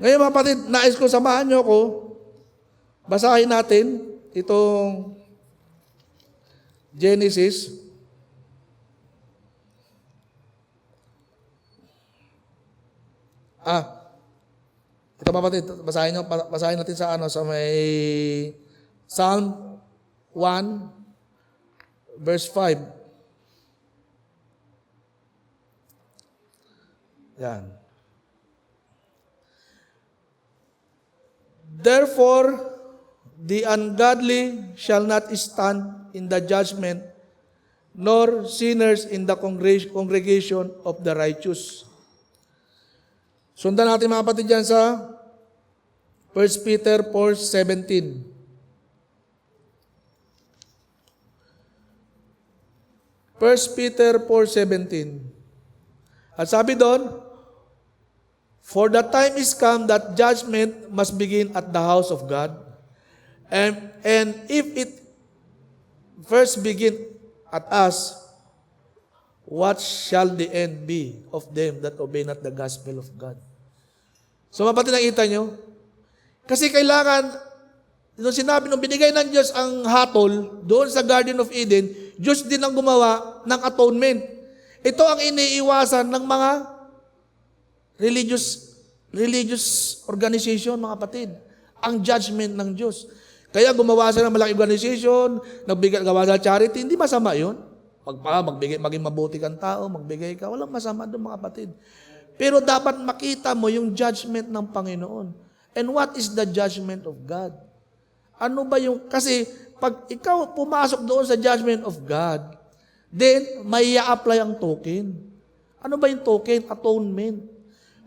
Ngayon mga kapatid, nais ko samahan niyo ako, basahin natin itong Genesis. Ito mga kapatid, basahin natin sa may Psalm 1 verse 5. Yan. Therefore, the ungodly shall not stand in the judgment, nor sinners in the congregation of the righteous. Sundan natin mga kapatid dyan sa 1 Peter 4:17. 1 Peter 4:17. At sabi doon, for the time is come that judgment must begin at the house of God. And if it first begin at us, what shall the end be of them that obey not the gospel of God? So mapati nakita nyo? Kasi kailangan, nung sinabi, nung binigay ng Diyos ang hatol, doon sa Garden of Eden, Diyos din ang gumawa ng atonement. Ito ang iniiwasan ng mga religious organization, mga kapatid. Ang judgment ng Diyos. Kaya gumawa siya ng malaking organization, gawa sa charity, hindi masama yun. Maging mabuti kang tao, magbigay ka, walang masama doon, mga kapatid. Pero dapat makita mo yung judgment ng Panginoon. And what is the judgment of God? Ano ba yung, kasi pag ikaw pumasok doon sa judgment of God, then may i-apply ang token. Ano ba yung token? Atonement.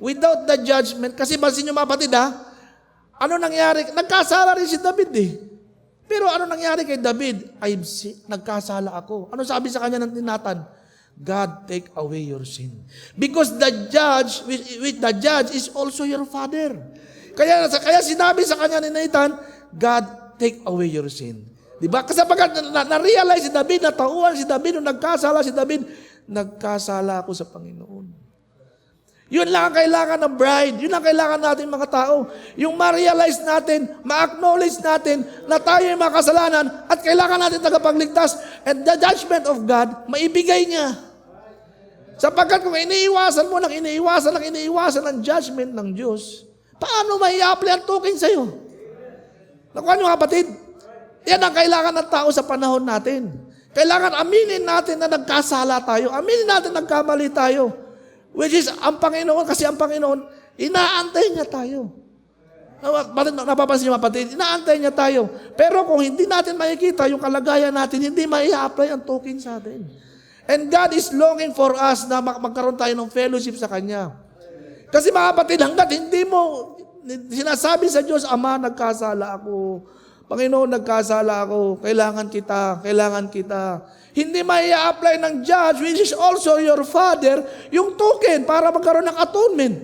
Without the judgment, kasi basin nyo, mga kapatid, ano nangyari? Nagkasala rin si David eh. Pero ano nangyari kay David? Nagkasala ako. Ano sabi sa kanya ng Nathan? God, take away your sin. Because the judge, with the judge is also your father. Kaya sinabi sa kanya ni Nathan, God, take away your sin. Diba? Kasi pagkat na-realize si David, natauhan si David, nung nagkasala si David, nagkasala ako sa Panginoon. Yun lang ang kailangan ng bride. Yun ang kailangan natin mga tao. Yung ma-realize natin, ma-acknowledge natin na tayo yung mga kasalanan at kailangan natin tagapagligtas. And the judgment of God, maibigay niya. Sapagkat kung iniiwasan mo ng iniiwasan ng judgment ng Diyos, paano mai-apply ang token sa'yo? Nakuha niyo kapatid? Yan ang kailangan ng tao sa panahon natin. Kailangan aminin natin na nagkasala tayo. Aminin natin na nagkamali tayo. Which is, ang Panginoon, kasi ang Panginoon, inaantay niya tayo. Napapansin niyo kapatid, inaantay niya tayo. Pero kung hindi natin makikita yung kalagayan natin, hindi mai-apply ang token sa atin. And God is longing for us na magkaroon tayo ng fellowship sa Kanya. Kasi mga kapatid, hanggat hindi mo sinasabi sa Diyos, Ama, nagkasala ako. Panginoon, nagkasala ako. Kailangan kita. Hindi mai-apply ng judge, which is also your father, yung token para magkaroon ng atonement.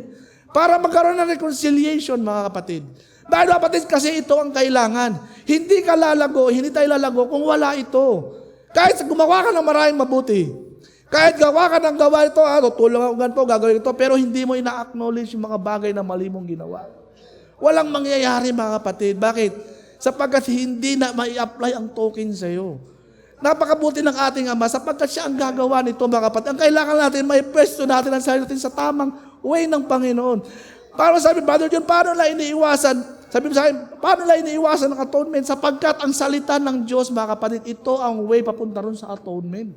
Para magkaroon ng reconciliation, mga kapatid. Dahil kapatid, kasi ito ang kailangan. Hindi tayo lalago kung wala ito. Kahit gumawa ka ng maraming mabuti. Kahit gawa ka ng gawa ito, tutulong ako ganito, gagawin ito, pero hindi mo ina-acknowledge yung mga bagay na mali mong ginawa. Walang mangyayari, mga kapatid. Bakit? Sapagkat hindi na mai-apply ang token sa iyo. Napakabuti ng ating Ama sapagkat siya ang gagawa nito, mga kapatid. Ang kailangan natin, may pwesto natin ang sarili natin sa tamang way ng Panginoon. Paano sabi, Brother John, paano nila iniiwasan? Sabi mo sa akin, paano nila iniiwasan ng atonement? Sapagkat ang salita ng Diyos, mga kapatid, ito ang way papunta ron sa atonement.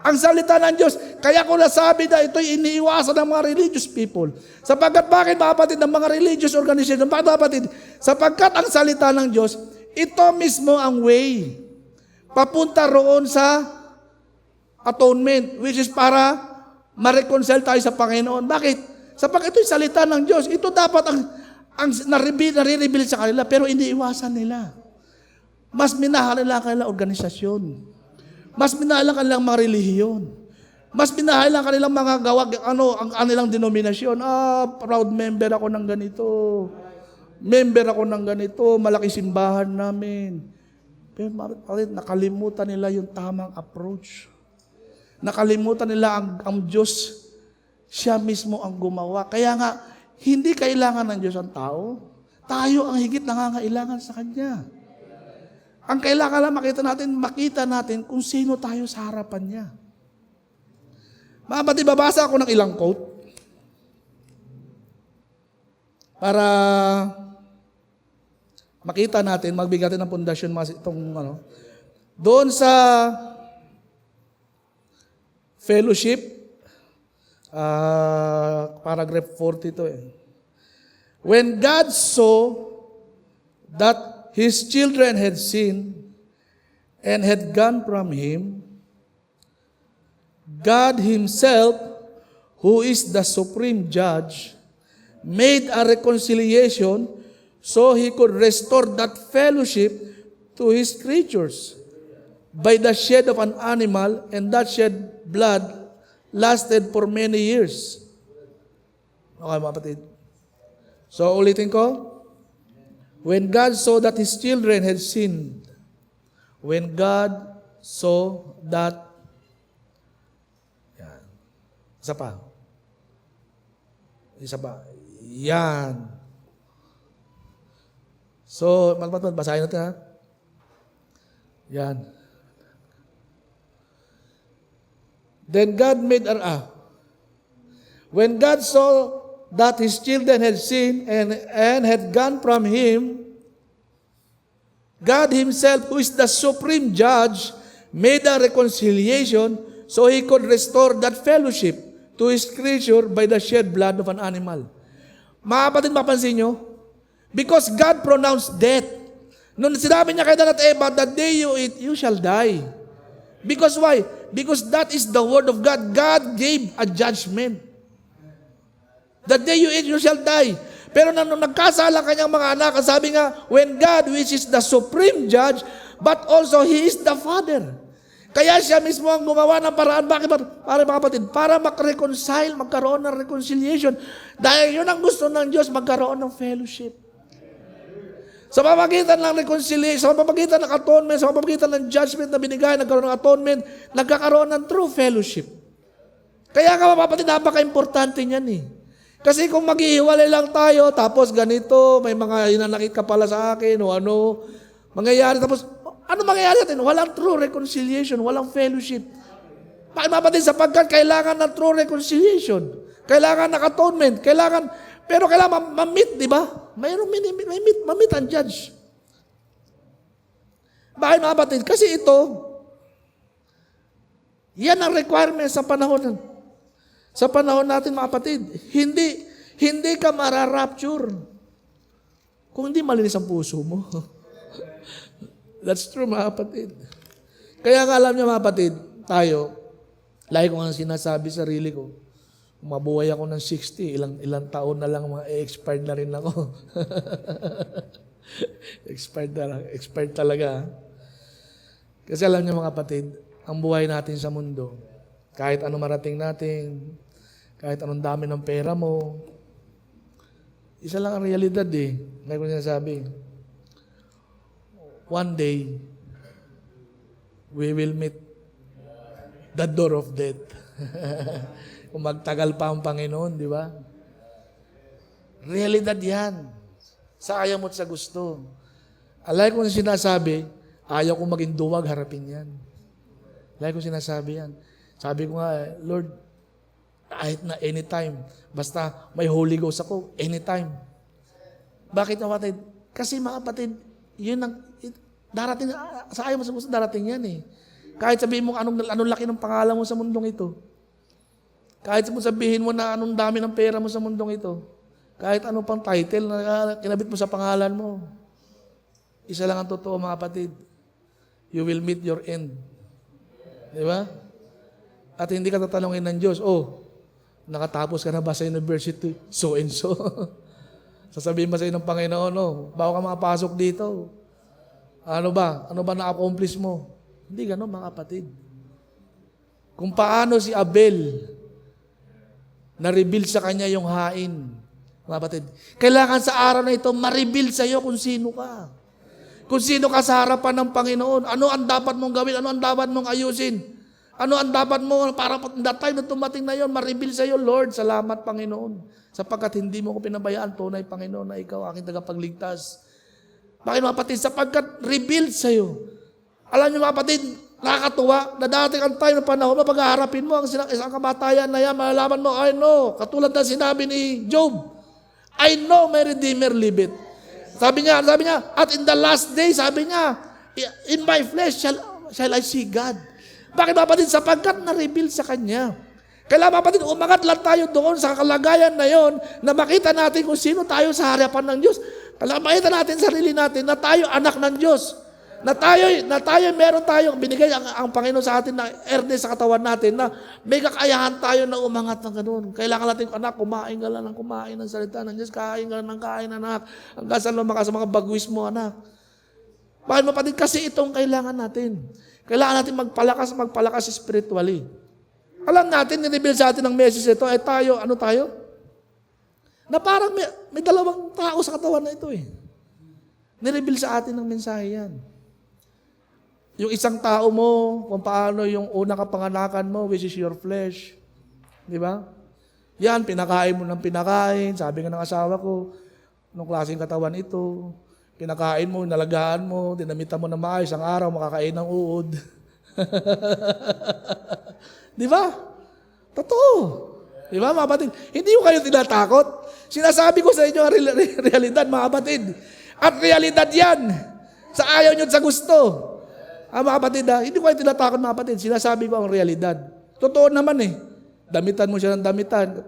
Ang salita ng Diyos, kaya ko nasabi na ito'y iniiwasan ng mga religious people. Sapagkat bakit, mga kapatid, ng mga religious organization? Bakit, mga kapatid? Sapagkat ang salita ng Diyos, ito mismo ang way papunta roon sa atonement, which is para ma-reconcile tayo sa Panginoon. Bakit? Sapagkat ito'y salita ng Diyos. Ito dapat ang nare-reveal sa kanila, pero iniiwasan nila. Mas minahal nila ang kanilang organisasyon. Mas minahal ang kanilang mga relihiyon. Mas minahal ang kanilang mga gawa, ang kanilang denominasyon. Proud member ako ng ganito. Member ako ng ganito. Malaki simbahan namin. Pero nakalimutan nila yung tamang approach. Nakalimutan nila ang Diyos. Siya mismo ang gumawa. Kaya nga, hindi kailangan ng Diyos ang tao. Tayo ang higit nangangailangan sa Kanya. Ang kailangan lang makita natin kung sino tayo sa harapan niya. Mga kapatid, babasa ako ng ilang quote. Para makita natin, magbigay natin ng pundasyon itong doon sa fellowship, paragraph 42 When God saw that His children had sinned and had gone from Him, God Himself, who is the supreme judge, made a reconciliation so He could restore that fellowship to His creatures by the shed of an animal, and that shed blood lasted for many years. Okay, mga kapatid. So, ulitin ko. When God saw that His children had sinned, when God saw that, yan. Isa pa. Isa pa. Yan. So, basahin natin ha. Yan. Then God made when God saw that His children had sinned and had gone from Him, God Himself, who is the supreme judge, made a reconciliation so He could restore that fellowship to His creature by the shed blood of an animal. Mga kapatid, mapansin nyo? Because God pronounced death. Nung sinabi niya kay Dan at Eva, the day you eat, you shall die. Because why? Because that is the word of God. God gave a judgment. The day you eat, you shall die. Pero nung nagkasala kanyang mga anak, sabi nga, when God, which is the supreme judge, but also He is the Father. Kaya siya mismo ang gumawa ng paraan. Bakit? Para mga kapatid, para mag-reconcile, magkaroon ng reconciliation. Dahil yun ang gusto ng Diyos, magkaroon ng fellowship. Sa pamamagitan ng reconciliation, sa pamamagitan ng atonement, sa pamamagitan ng judgment na binigay, nagkaroon ng atonement, nagkakaroon ng true fellowship. Kaya ka mga kapatid, napaka-importante niyan eh. Kasi kung maghihiwalay lang tayo, tapos ganito, may mga inanakit ka pala sa akin, o ano, mangyayari, tapos, ano mangyayari natin? Walang true reconciliation, walang fellowship. Bakit mga kapatid, sapagkat kailangan ng true reconciliation, kailangan ng atonement, pero kailangan ma-meet, di ba? Mayroong ma-meet ang judge. Bakit mga kapatid? Kasi ito, yan ang requirement sa panahon natin mga kapatid. Hindi ka mararapture kung hindi malinis ang puso mo. That's true mga kapatid. Kaya nga alam niyo mga kapatid, tayo, lagi ko nga sinasabi sa sarili ko, mabuhay ako ng 60, ilang taon na lang expired na rin ako. Expired talaga. Kasi alam niyo mga kapatid, ang buhay natin sa mundo, kahit ano marating natin, kahit anong dami ng pera mo, isa lang ang realidad eh. Like ko sinasabi, one day, we will meet the door of death. Kung magtagal pa ang Panginoon, di ba? Realidad yan. Sa ayaw mo't sa gusto. Alay ko sinasabi, ayaw kong maging duwag, harapin yan. Alay ko sinasabi yan. Sabi ko nga, Lord, kahit na anytime, basta may Holy Ghost ako, anytime. Bakit mga kapatid? Kasi mga kapatid, yun ang, darating, sa ayaw mo sa gusto, darating yan eh. Kahit sabihin mo anong laki ng pangalan mo sa mundong ito. Kahit sabihin mo na anong dami ng pera mo sa mundong ito. Kahit anong pang title na kinabit mo sa pangalan mo. Isa lang ang totoo mga kapatid. You will meet your end. Di ba? At hindi ka tatanungin ng Diyos, nakatapos ka na ba sa university? So and so. Sasabihin ba sa ng Panginoon, bago ka makapasok dito, ano ba na-accomplish mo? Hindi gano'n mga kapatid. Kung paano si Abel, na-reveal sa kanya yung hain. Mga kapatid, kailangan sa araw na ito, ma-reveal sa iyo kung sino ka. Kung sino ka sa harapan ng Panginoon. Ano ang dapat mong gawin? Ano ang dapat mong ayusin? Ano ang dapat mo para that time na tumating na yon, ma-reveal sa iyo, Lord, salamat Panginoon. Sapagkat hindi mo ko pinabayaan, tunay Panginoon na ikaw aking tagapagligtas. Bakit mga kapatid? Sapagkat revealed sa iyo. Alam niyo mga kapatid, nakakatuwa na dati ang time ng panahon, pag-aharapin mo ang isang kamatayan na yan, malalaman mo, I know, katulad na sinabi ni Job, I know my Redeemer liveth. Sabi niya, at in the last day, sabi niya, in my flesh shall I see God. Bakit mga kapatid? Sapagkat na-reveal sa Kanya. Kailangan mga kapatid, umangat lang tayo doon sa kalagayan na yon, na makita natin kung sino tayo sa harapan ng Diyos. Kailangan makita natin sarili natin na tayo anak ng Diyos. Na tayo meron tayong binigay ang Panginoon sa atin na erne sa katawan natin na may kakayahan tayo na umangat ng ganoon. Kailangan natin, anak, kumain ka lang ng kumain ng salita ng Diyos, kain ka lang ng kain, anak. Hanggang sa lumakas sa mga bagwis mo, anak. Bakit mga kapatid? Kasi itong kailangan natin. Kailangan natin magpalakas spiritually. Alam natin, nireveal sa atin ng message ito, ay tayo, ano tayo? Na parang may dalawang tao sa katawan na ito eh. Nireveal sa atin ng mensahe yan. Yung isang tao mo, kung paano yung unang kapanganakan mo, which is your flesh. Di ba? Yan, pinakain mo ng pinakain. Sabi nga ng asawa ko, anong klaseng katawan ito? Pinakain mo, nalagaan mo, dinamitan mo na maayos, ang araw makakain ng uod. Di ba? Totoo. Di ba, mga kapatid? Hindi ko kayo tinatakot. Sinasabi ko sa inyo ang realidad, mga kapatid. At realidad yan. Sa ayaw nyo at sa gusto. Mga kapatid, hindi ko kayo tinatakot, mga kapatid. Sinasabi ko ang realidad. Totoo naman eh. Damitan mo siya ng damitan.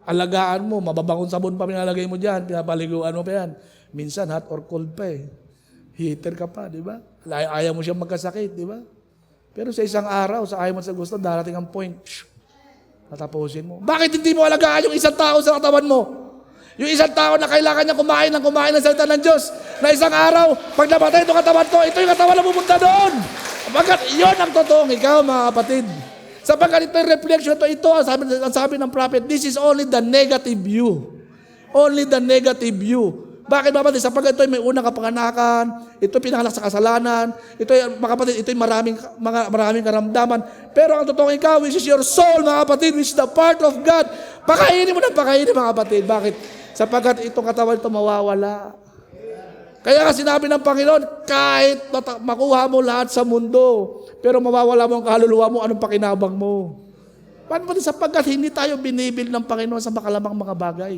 Alagaan mo. Mababangon sabon pa pinalagay mo dyan. Pinapaliguan mo pa yan. Minsan hot or cold pa eh. Heater ka pa, di ba? Ayaw mo siya magkasakit, di ba? Pero sa isang araw, sa ayaw mo sa gusto, darating ang point. Tatapusin mo. Bakit hindi mo alagaan yung isang tao sa katawan mo? Yung isang tao na kailangan niya kumain ng salita ng Diyos. Na isang araw, pag namatay itong katawan ko, ito yung katawan na pupunta doon. Sapagkat iyon ang totoong ikaw, mga kapatid. Sapagkat ito yung reflection, ito ang sabi ng prophet, this is only the negative view. Only the negative view. Bakit, mga kapatid? Sapagkat ito may unang kapanganakan, ito pinanganak sa kasalanan, ito mga kapatid, ito maraming karamdaman. Pero ang totoong ikaw, which is your soul, mga kapatid, which is the part of God, pakainin mo ng pakainin, mga kapatid. Bakit? Sapagkat itong katawan ito mawawala. Kaya nga sinabi ng Panginoon, kahit makuha mo lahat sa mundo, pero mawawala mo ang kaluluwa mo, anong pakinabang mo? Paano ba? Sapagkat hindi tayo binibil ng Panginoon sa makalamang mga bagay.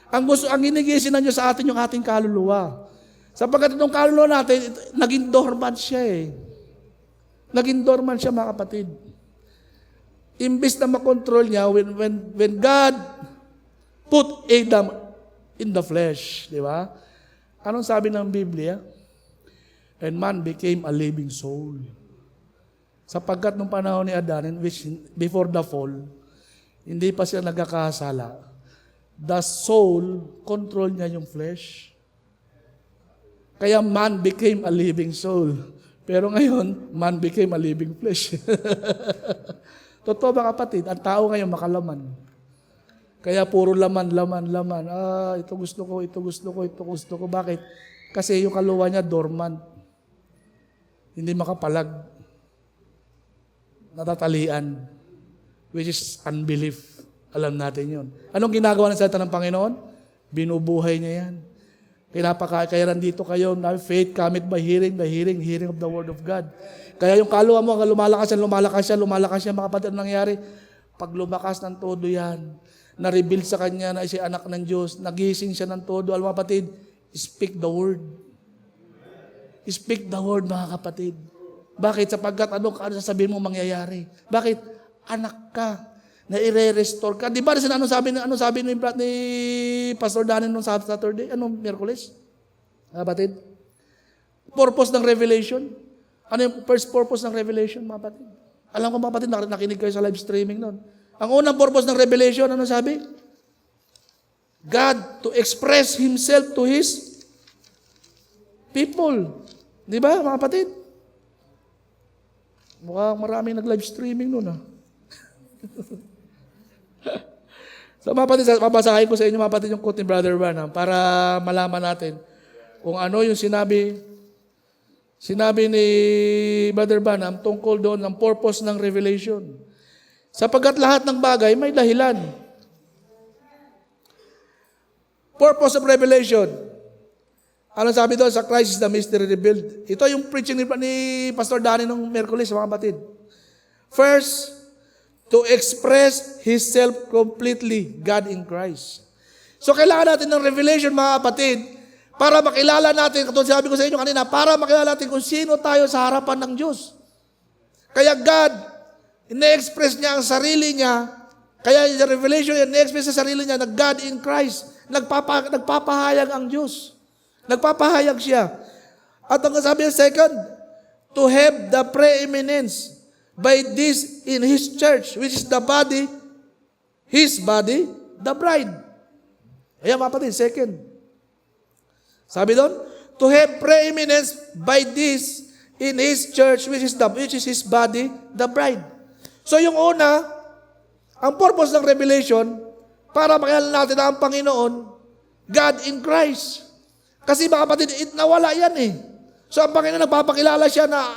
Ang hinigisin na Diyos sa atin yung ating kaluluwa. Sapagkat itong kaluluwa natin, naging dormant siya eh. Naging dormant siya, mga kapatid. Imbis na makontrol niya, when God put Adam in the flesh, di ba? Anong sabi ng Biblia? And man became a living soul. Sapagkat nung panahon ni Adan, which before the fall, hindi pa siya nagkakasala. The soul, control niya yung flesh. Kaya man became a living soul. Pero ngayon, man became a living flesh. Totoo ba, kapatid? Ang tao ngayon makalaman. Kaya puro laman. Ito gusto ko. Bakit? Kasi yung kaluwa niya dormant. Hindi makapalag. Natatalian. Which is unbelief. Alam natin yun. Anong ginagawa ng salita ng Panginoon? Binubuhay niya yan. Kaya nandito kayo, faith cometh by hearing of the word of God. Kaya yung kaluwa mo, lumalakas yan, mga kapatid, anong nangyari? Pag lumakas ng todo yan, na-reveal sa kanya na siya anak ng Diyos, nagising siya ng todo, mga kapatid, speak the word. Speak the word, mga kapatid. Bakit? Sapagkat ano sasabihin mo mangyayari? Bakit? Anak ka. Na i-restore ka. Di ba ano sabi ni Pastor Danny nung Saturday? Anong Miyerkules? Kapatid? Purpose ng revelation. Ano yung first purpose ng revelation, mga kapatid? Alam ko, mga kapatid, nakinig kayo sa live streaming nun. Ang unang purpose ng revelation, ano sabi? God to express Himself to His people. Di ba, mga kapatid? Mukhang maraming nag-live streaming nun, So mga kapatid, babasahin ko sa inyo, mga kapatid, yung quote ni Brother Branham para malaman natin kung ano yung sinabi ni Brother Branham tungkol doon ng purpose ng revelation. Sapagkat lahat ng bagay may dahilan. Purpose of revelation. Ano sabi doon? Sa Christ is the mystery revealed. Ito yung preaching ni Pastor Danny nung Miyerkules, mga kapatid. First, to express Himself completely, God in Christ. So kailangan natin ng revelation, mga kapatid, para makilala natin, katulad sabi ko sa inyo kanina, para makilala natin kung sino tayo sa harapan ng Diyos. Kaya God, ine-express niya ang sarili niya, kaya yung revelation, ine-express sa sarili niya na God in Christ. Nagpapahayag ang Diyos. Nagpapahayag siya. At ang sabi niya, second, to have the preeminence by this in His church, which is the body, His body, the bride. Ayan, mga kapatid, second. Sabi doon, to have preeminence by this in His church, which is His body, the bride. So yung una, Ang purpose ng revelation, para makilala natin na ang Panginoon, God in Christ. Kasi mga kapatid, nawala yan eh. So ang Panginoon, nagpapakilala siya na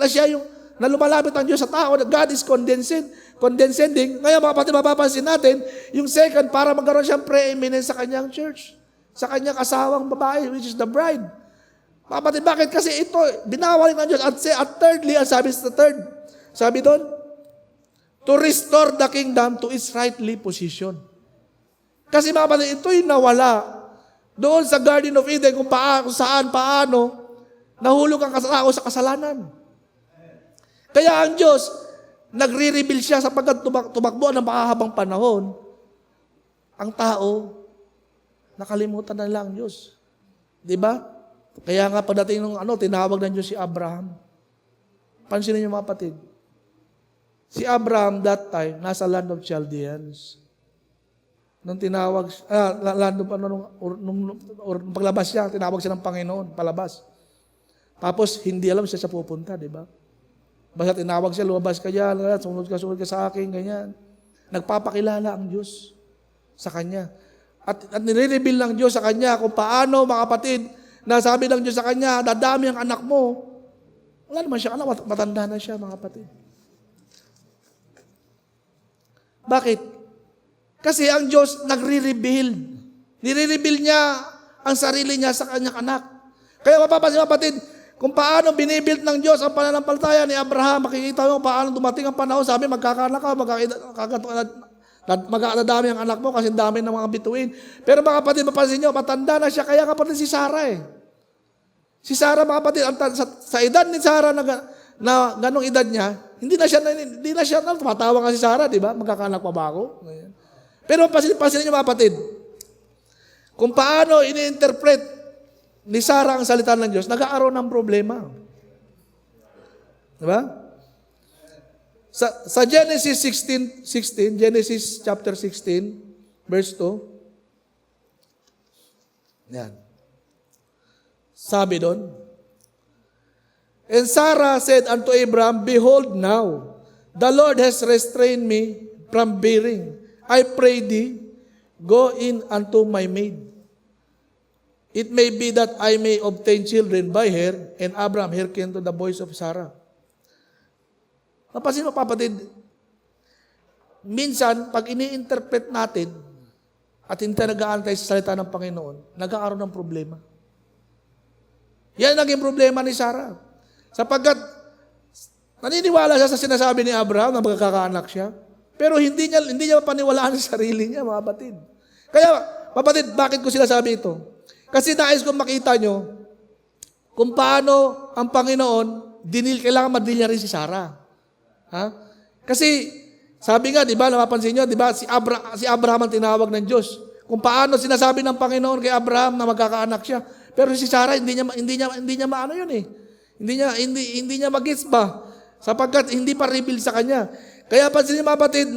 siya yung na lumalapit ang Diyos sa tao, na God is condescending. Ngayon mga kapatid, mapapansin natin, yung second, para magkaroon siyang preeminence sa kanyang church, sa kanyang asawang babae, which is the bride. Mga kapatid, bakit? Kasi ito, binawalik ng Diyos. At thirdly, ang sabi doon, to restore the kingdom to its rightly position. Kasi mga kapatid, ito yung nawala doon sa Garden of Eden, kung paano, nahulog ang tao sa kasalanan. Kaya ang Diyos, nagre-reveal siya sapagkat tumakbo ng makahabang panahon, ang tao, nakalimutan na lang ang Diyos. Diba? Kaya nga pagdating ng tinawag ng Diyos si Abraham. Pansinin niyo mga kapatid. Si Abraham that time, nasa land of Chaldeans. Nung tinawag, nung paglabas siya, tinawag siya ng Panginoon, palabas. Tapos, hindi alam siya pupunta, di ba? Basta tinawag siya, lumabas ka dyan, sunod ka sa akin, ganyan. Nagpapakilala ang Diyos sa kanya. At nire-reveal ng Diyos sa kanya kung paano, mga kapatid, nasabi ng Diyos sa kanya, dadami ang anak mo. Wala naman siya, matanda na siya, mga kapatid. Bakit? Kasi ang Diyos nagre-reveal. Nire-reveal niya ang sarili niya sa kanyang anak. Kaya mapapansin mga kapatid, kung paano binibuild ng Diyos ang pananampalataya ni Abraham, makikita mo paano dumating ang panahon, sabi magkakaanak ka, magkakadami ang anak mo kasi dami ng mga bituin. Pero mga kapatid, mapansin nyo, matanda na siya, kaya kapatid si Sarah eh. Si Sarah mga kapatid, sa edad ni Sarah na ganong edad niya, hindi na siya tumatawa nga si Sarah, di ba? Magkakaanak pa ba ako? Pero pansinin nyo mga kapatid, kung paano ini-interpret ni Sarah ang salita ng Diyos, nagkakaroon ng problema. Diba? Sa Genesis 16, Genesis chapter 16, verse 2, yan. Sabi doon, and Sarah said unto Abraham, behold now, the Lord has restrained me from bearing. I pray thee, go in unto my maid. It may be that I may obtain children by her. And Abraham hearkened to the voice of Sarah. Napansin mo, kapatid, minsan, pag ini-interpret natin at hindi nag-aantay sa salita ng Panginoon, nagkakaroon ng problema. Yan naging problema ni Sarah. Sapagkat, naniniwala siya sa sinasabi ni Abraham na magkakaanak siya, pero hindi niya paniwalaan sa sarili niya, mga kapatid. Kaya, kapatid, bakit ko sinasabi ito? Kasi nais kong makita nyo kung paano ang Panginoon, kailangan madil niya rin si Sarah. Ha? Kasi, sabi nga, di ba, napapansin nyo, di ba, si Abraham ang tinawag ng Diyos. Kung paano sinasabi ng Panginoon kay Abraham na magkakaanak siya. Pero si Sarah, hindi niya maano yun eh. Hindi niya magets ba? Sapagkat hindi pa reveal sa kanya. Kaya pansin niyo mga batid,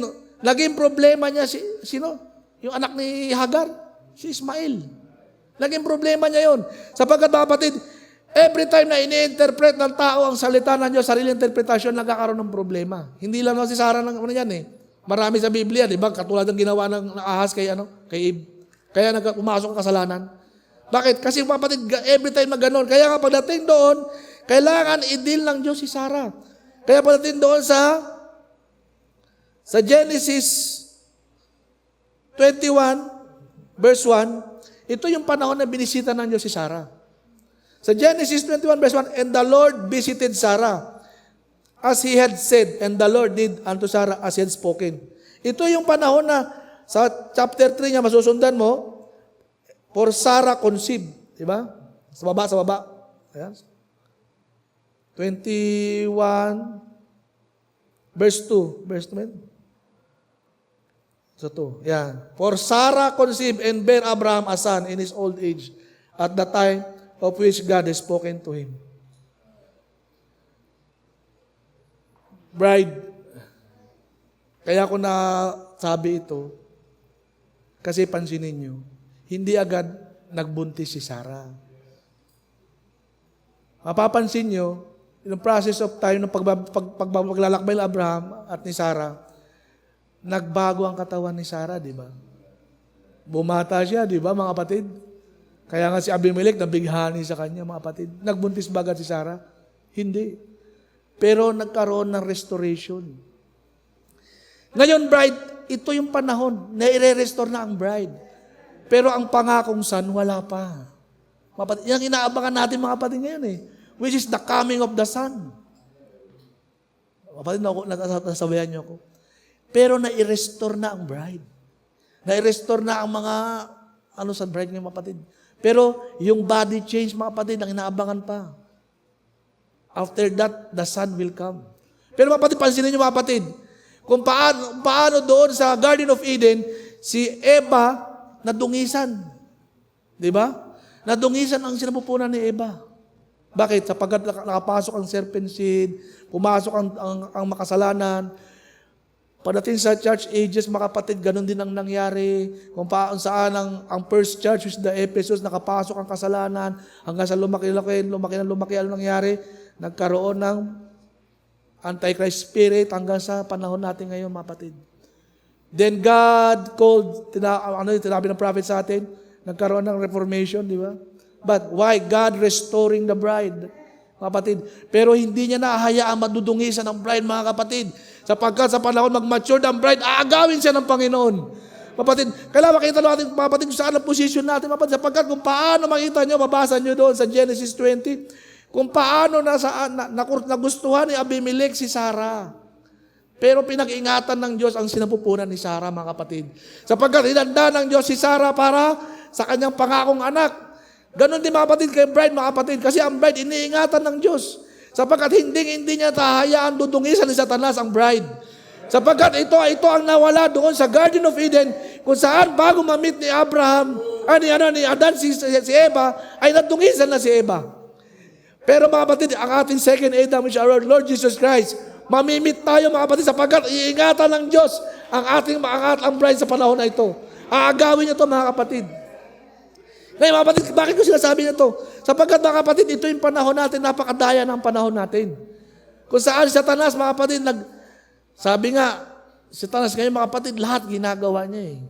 naging problema niya sino? Yung anak ni Hagar, si Ismael. Naging problema niya yun. Sapagkat mga kapatid, every time na ini-interpret ng tao ang salita ng Diyos, sarili interpretasyon, nagkakaroon ng problema. Hindi lang si Sarah ng yan eh. Marami sa Biblia, di ba? Katulad ng ginawa ng ahas kay Eve. Kaya pumasok ang kasalanan. Bakit? Kasi mga kapatid, every time na gano'n. Kaya nga pagdating doon, kailangan i-deal ng Diyos si Sarah. Kaya pagdating doon sa Genesis 21, verse 1, ito yung panahon na binisita ng Diyos si Sarah. Sa Genesis 21 verse 1, and the Lord visited Sarah as he had said, and the Lord did unto Sarah as he had spoken. Ito yung panahon na sa chapter 3 niya, masusundan mo, for Sarah conceived. Diba? Sa baba. Ayan. 21 verse 2. Verse 2. So 2. Yan. For Sarah conceived and bare Abraham a son in his old age, at the time of which God has spoken to him. Bride. Kaya ko na sabi ito, kasi pansinin nyo, hindi agad nagbuntis si Sarah. Mapapansin nyo, in the process of time, ng paglalakbay ni Abraham at ni Sarah, nagbago ang katawan ni Sarah, di ba? Bumata siya, di ba mga kapatid? Kaya nga si Abimelech nabighani sa kanya, mga kapatid. Nagbuntis ba agad si Sarah? Hindi. Pero nagkaroon ng restoration. Ngayon, bride, ito yung panahon na i-restore na ang bride. Pero ang pangakong son, wala pa. Mga kapatid, yan inaabangan natin mga kapatid ngayon which is the coming of the son. Mga kapatid, nasabayan niyo ako. Pero na-i-restore na ang bride. Na-i-restore na ang mga sa bride ng mga kapatid. Pero yung body change, mga kapatid, ang inaabangan pa. After that, the son will come. Pero mga kapatid, pansinin niyo mga kapatid, kung paano doon sa Garden of Eden, si Eva nadungisan. Di ba? Nadungisan ang sinapupunan ni Eva. Bakit? Sapagkat nakapasok ang serpent seed, pumasok ang makasalanan. Pagdating sa church ages, mga kapatid, ganun din ang nangyari. Kung saan ang first church, which is the Ephesus, nakapasok ang kasalanan, hanggang sa lumaki, ano nangyari? Nagkaroon ng Antichrist spirit hanggang sa panahon natin ngayon, mga kapatid. Then God called, tinabi ng prophet sa atin, nagkaroon ng reformation, di ba? But why? God restoring the bride, mga kapatid. Pero hindi niya nahahayaang madudungisan ang bride, mga kapatid. Sapagkat sa panahon mag-mature ang bride, aagawin siya ng Panginoon. Kapatid, kailangan makita natin, mga kapatid, kung saan ang position natin, mga kapatid. Sapagkat kung paano makita nyo, mabasa nyo doon sa Genesis 20, kung paano nagustuhan ni Abimelech si Sarah. Pero pinag-ingatan ng Diyos ang sinapupunan ni Sarah, mga kapatid. Sapagkat hinanda ng Diyos si Sarah para sa kanyang pangakong anak. Ganon din mga kapatid kay bride, mga kapatid. Kasi ang bride, iniingatan ng Diyos. Sapagkat hindi niya tahayaan dudungisan ni Satanas ang bride. Sapagkat ito ang nawala doon sa Garden of Eden, kung saan bago ma-meet ni ni Adan si Eva, ay nadungisan na si Eva. Pero mga kapatid, ang ating second Adam, which our Lord Jesus Christ, mamimit tayo mga kapatid, sapagkat iingatan ng Diyos ang bride sa panahon na ito. Aagawin niyo ito mga kapatid. Ngayon mga kapatid, bakit ko sinasabi na ito? Sapagkat mga kapatid, ito yung panahon natin, napakadaya ng panahon natin. Kung saan si Satanas, mga kapatid, sabi nga, si Satanas ngayon mga kapatid, lahat ginagawa niya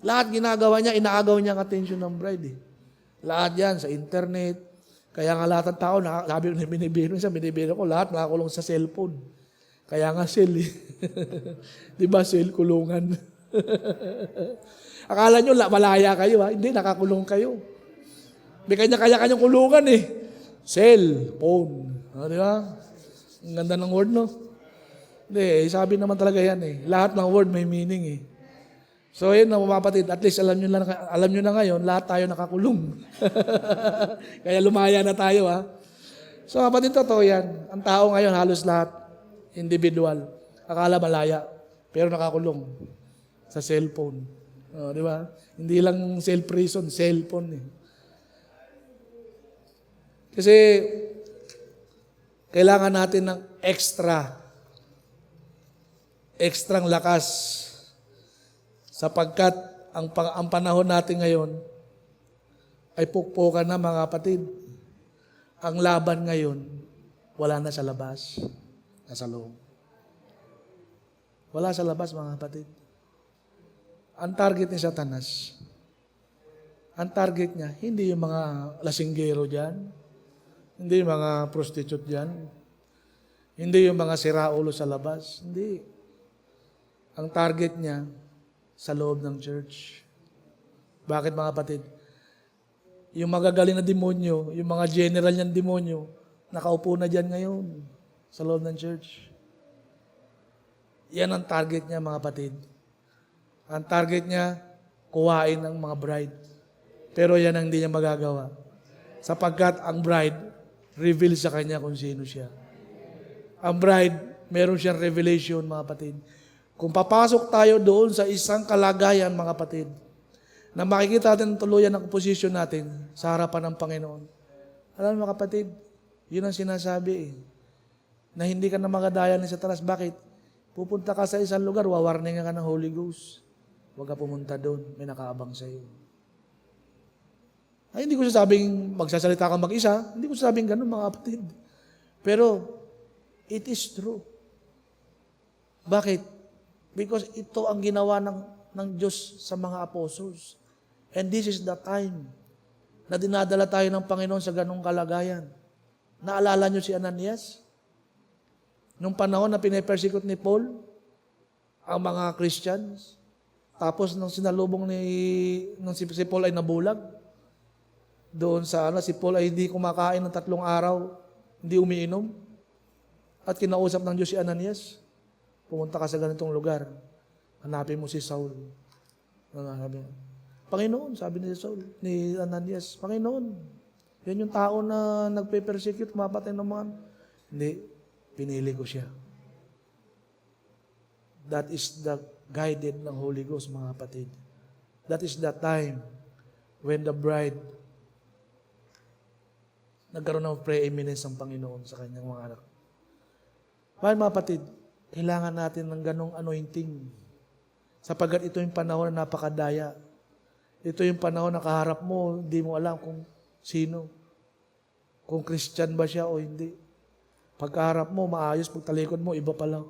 Lahat ginagawa niya, inaagaw niya ang attention ng bride Lahat yan, sa internet. Kaya nga lahat ng tao, sabi ko, binibiro ko, lahat nakakulong sa cellphone. Kaya nga cell Di ba cell, kulungan? Akala nyo, malaya kayo Hindi, nakakulong kayo. May kanya-kanyang kulungan Cellphone. Di ba? Ang ganda ng word, no? Hindi, sabi naman talaga yan Lahat ng word may meaning So, yun mga kapatid, at least alam nyo na ngayon, lahat tayo nakakulong. Kaya lumaya na tayo, So, kapatid, totoo yan. Ang tao ngayon, halos lahat, individual. Akala malaya, pero nakakulong sa cellphone. Di ba? Hindi lang cell-prison, cellphone Kasi, kailangan natin ng extrang lakas. Sapagkat ang panahon natin ngayon ay pukpukan na mga kapatid. Ang laban ngayon, wala na sa labas, nasa loob. Wala sa labas mga kapatid. Ang target ni Satanas, ang target niya, hindi yung mga lasinggero dyan, hindi yung mga prostitute dyan, hindi yung mga siraulo sa labas, hindi. Ang target niya, sa loob ng church. Bakit mga kapatid? Yung magagaling na demonyo, yung mga general niyang demonyo, nakaupo na dyan ngayon sa loob ng church. Yan ang target niya mga kapatid. Ang target niya, kuhain ng mga bride. Pero yan ang hindi niya magagawa. Sapagkat ang bride, reveal sa kanya kung sino siya. Ang bride, meron siyang revelation mga kapatid. Kung papasok tayo doon sa isang kalagayan, mga kapatid, na makikita natin tuluyan ang posisyon natin sa harapan ng Panginoon. Alam mo, mga kapatid, yun ang sinasabi na hindi ka na magadaya ni Satanas. Bakit? Pupunta ka sa isang lugar, wawarningan ka ng Holy Ghost. Huwag ka pumunta doon, may nakaabang sa iyo. Ay, hindi ko sasabing magsasalita ka mag-isa. Hindi ko sasabing ganun, mga kapatid. Pero, it is true. Bakit? Because ito ang ginawa ng Diyos sa mga apostles. And this is the time na dinadala tayo ng Panginoon sa ganong kalagayan. Naalala niyo si Ananias? Nung panahon na pinapersecute ni Paul, ang mga Christians, tapos nung sinalubong nung si Paul ay nabulag, doon sa si Paul ay hindi kumakain ng 3 araw, hindi umiinom, at kinausap ng Diyos si Ananias, pumunta ka sa ganitong lugar, hanapin mo si Saul. Sabi, Panginoon, sabi ni Saul, ni Ananias, Panginoon, yan yung tao na nagpe-persecute, mapatay ng mga, hindi, pinili ko siya. That is the guided ng Holy Ghost, mga kapatid. That is the time when the bride nagkaroon ng preeminence ng Panginoon sa kanyang mga anak. Mahal mga kapatid, kailangan natin ng ganong anointing. Sapagkat ito yung panahon na napakadaya. Ito yung panahon na kaharap mo, hindi mo alam kung sino. Kung Christian ba siya o hindi. Pagkaharap mo, maayos. Pagtalikod mo, iba pa lang.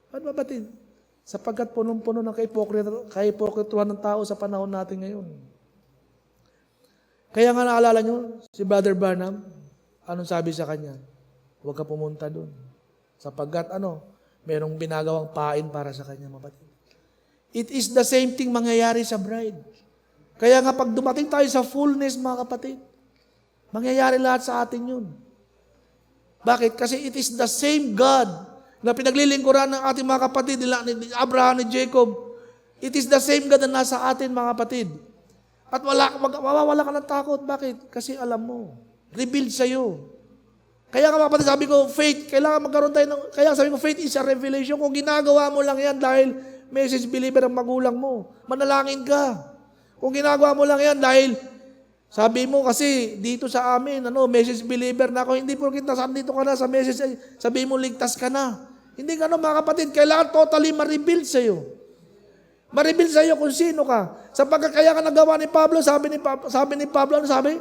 Mahal mga kapatid, sapagkat punong-puno ng kahipokrituhan ng tao sa panahon natin ngayon. Kaya nga naalala nyo, si Brother Branham, anong sabi sa kanya? Huwag ka pumunta doon. Sapagkat merong binagawang pain para sa kanya, mapatid. It is the same thing mangyayari sa bride. Kaya nga pag dumating tayo sa fullness, mga kapatid, mangyayari lahat sa atin yun. Bakit? Kasi it is the same God na pinaglilingkuran ng ating mga kapatid, ni Abraham, ni Jacob. It is the same God na nasa atin, mga kapatid. At mawawala ka ng takot. Bakit? Kasi alam mo, revealed sa'yo. Kaya nga mga kapatid, sabi ko, faith, kailangan magkaroon tayo kaya sabi ko, faith is a revelation. Kung ginagawa mo lang yan dahil message believer ang magulang mo, manalangin ka. Kung ginagawa mo lang yan dahil, sabi mo kasi, dito sa amin, message believer na ako, hindi porkit dito ka na sa message, sabi mo, ligtas ka na. Hindi ka mga kapatid, kailangan totally ma-reveal sa'yo. Ma-reveal sa'yo kung sino ka. Sapagkat kaya ka nagawa ni Pablo, sabi ni Pablo, ano sabi?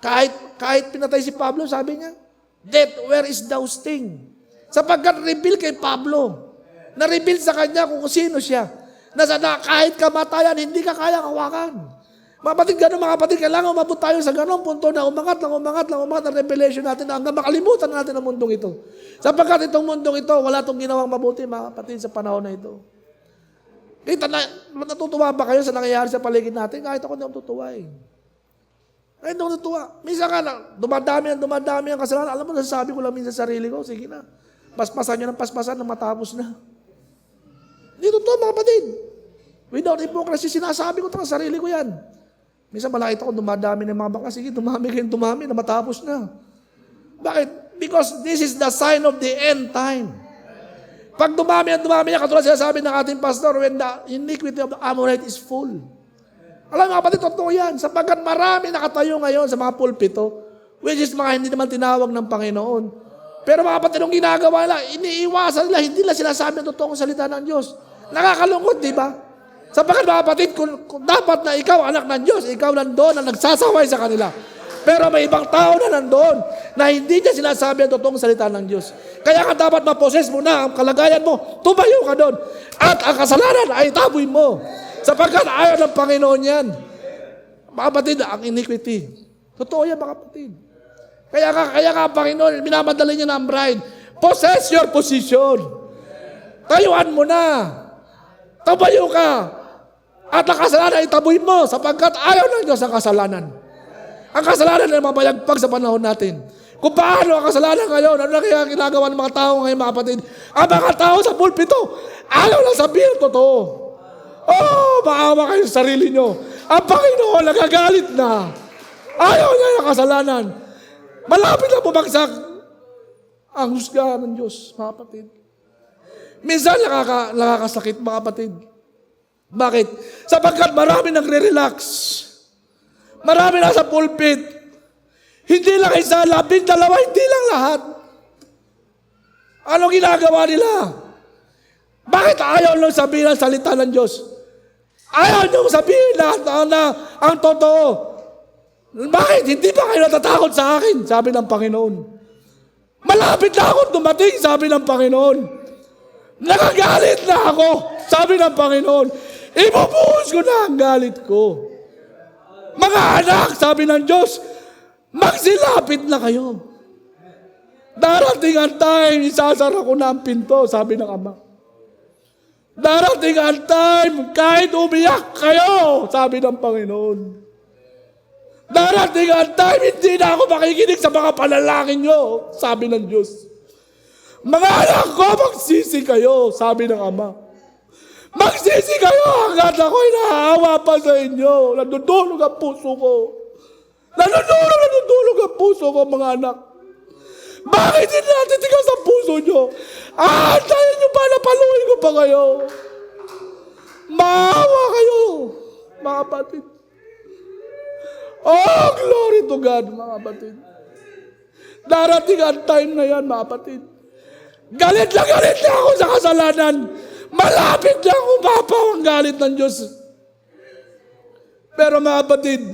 Kahit pinatay si Pablo, sabi niya, death, where is thou sting? Sapagkat reveal kay Pablo. Na-reveal sa kanya kung sino siya. Na kahit kamatayan, hindi ka kaya kawakan. Mga kapatid, gano'n mga kapatid, kailangan umabot tayo sa gano'ng punto na umangat ang revelation natin hanggang makalimutan natin ang mundong ito. Sapagkat itong mundong ito, wala itong ginawang mabuti, mga kapatid, sa panahon na ito. Natutuwa ba kayo sa nangyayari sa paligid natin? Kahit ako hindi ako tutuwa eh. Kahit hindi ako tutuwa. Minsan ka na, dumadami ang kasalanan. Alam mo, nasasabi ko lang minsan sa sarili ko, sige na, paspasan nyo ng paspasan na matapos na. Hindi totoo mga kapatid. Without hypocrisy, sinasabi ko ito sa sarili ko yan. Minsan malakita ko, dumadami ng mga baka, sige, dumami na matapos na. Bakit? Because this is the sign of the end time. Pag dumami niya, katulad sinasabi ng ating pastor, when the iniquity of the Amorite is full. Alam mga kapatid, totoo yan. Sapagkat marami nakatayo ngayon sa mga pulpito, which is mga hindi naman tinawag ng Panginoon. Pero mga kapatid, nung ginagawa nila, iniiwasan nila, hindi nila sinasabi ang totoong salita ng Diyos. Nakakalungkot, di ba? Sapagkat mga kapatid, kung dapat na ikaw, anak ng Diyos, ikaw nandoon na nagsasaway sa kanila. Pero may ibang tao na nandoon na hindi niya sinasabi ang totoong salita ng Diyos. Kaya ka dapat maposes mo na ang kalagayan mo, tumayo ka doon. At ang kasalanan ay taboy mo. Sapagkat ayaw ng Panginoon yan. Mga kapatid, ang iniquity. Totoo yan mga kapatid. Kaya ka Panginoon, minamadali niya na ang bride. Possess your position. Tayuan mo na. Tumayo ka. At ang kasalanan ay taboy mo sapagkat ayaw ng Diyos ang kasalanan. Ang kasalanan ay mabayagpag sa panahon natin. Kung paano ang kasalanan ngayon, ano na kaya ginagawa ng mga tao ngayon, mga kapatid? Ang mga tao sa pulpito, ayaw lang sabihin ang totoo. Oh, maawa kayo sa sarili nyo. Ang Panginoon nagagalit na. Ayaw niya yung kasalanan. Malapit na bumagsak ang husgahan ng Diyos, mga kapatid. Minsan nakakasakit, mga kapatid. Bakit? Sapagkat marami nagre-relax. Marami na sa pulpit. Hindi lang isa, 12, hindi lang lahat. Ano ginagawa nila? Bakit ayaw nung sabihin ang salita ng Diyos? Ayaw nung sabihin na ang totoo. Bakit? Hindi ba kayo natatakot sa akin? Sabi ng Panginoon. Malapit na akong dumating, sabi ng Panginoon. Nakagalit na ako. Sabi ng Panginoon, ibubuhos ko na ang galit ko. Mga anak, sabi ng Diyos, magsilapit na kayo. Darating ang time, isasara ko na ang pinto, sabi ng Ama. Darating ang time, kahit umiyak kayo, sabi ng Panginoon. Darating ang time, hindi na ako makikinig sa mga panalangin nyo, sabi ng Diyos. Mga anak ko, magsisi kayo, sabi ng Ama. Magsisi kayo hanggat ako'y naawa pa sa inyo. Nadudulog ang puso ko. Nadudulog ang puso ko, mga anak. Bakit hindi natin tigas ang puso nyo? Tayo nyo pa, napaluin ko pa kayo. Maawa kayo, mga kapatid. Oh, glory to God, mga kapatid. Darating ang time na yan, mga kapatid. Galit na ako sa kasalanan. Malapit na umapaw ang galit ng Diyos. Pero mga kapatid,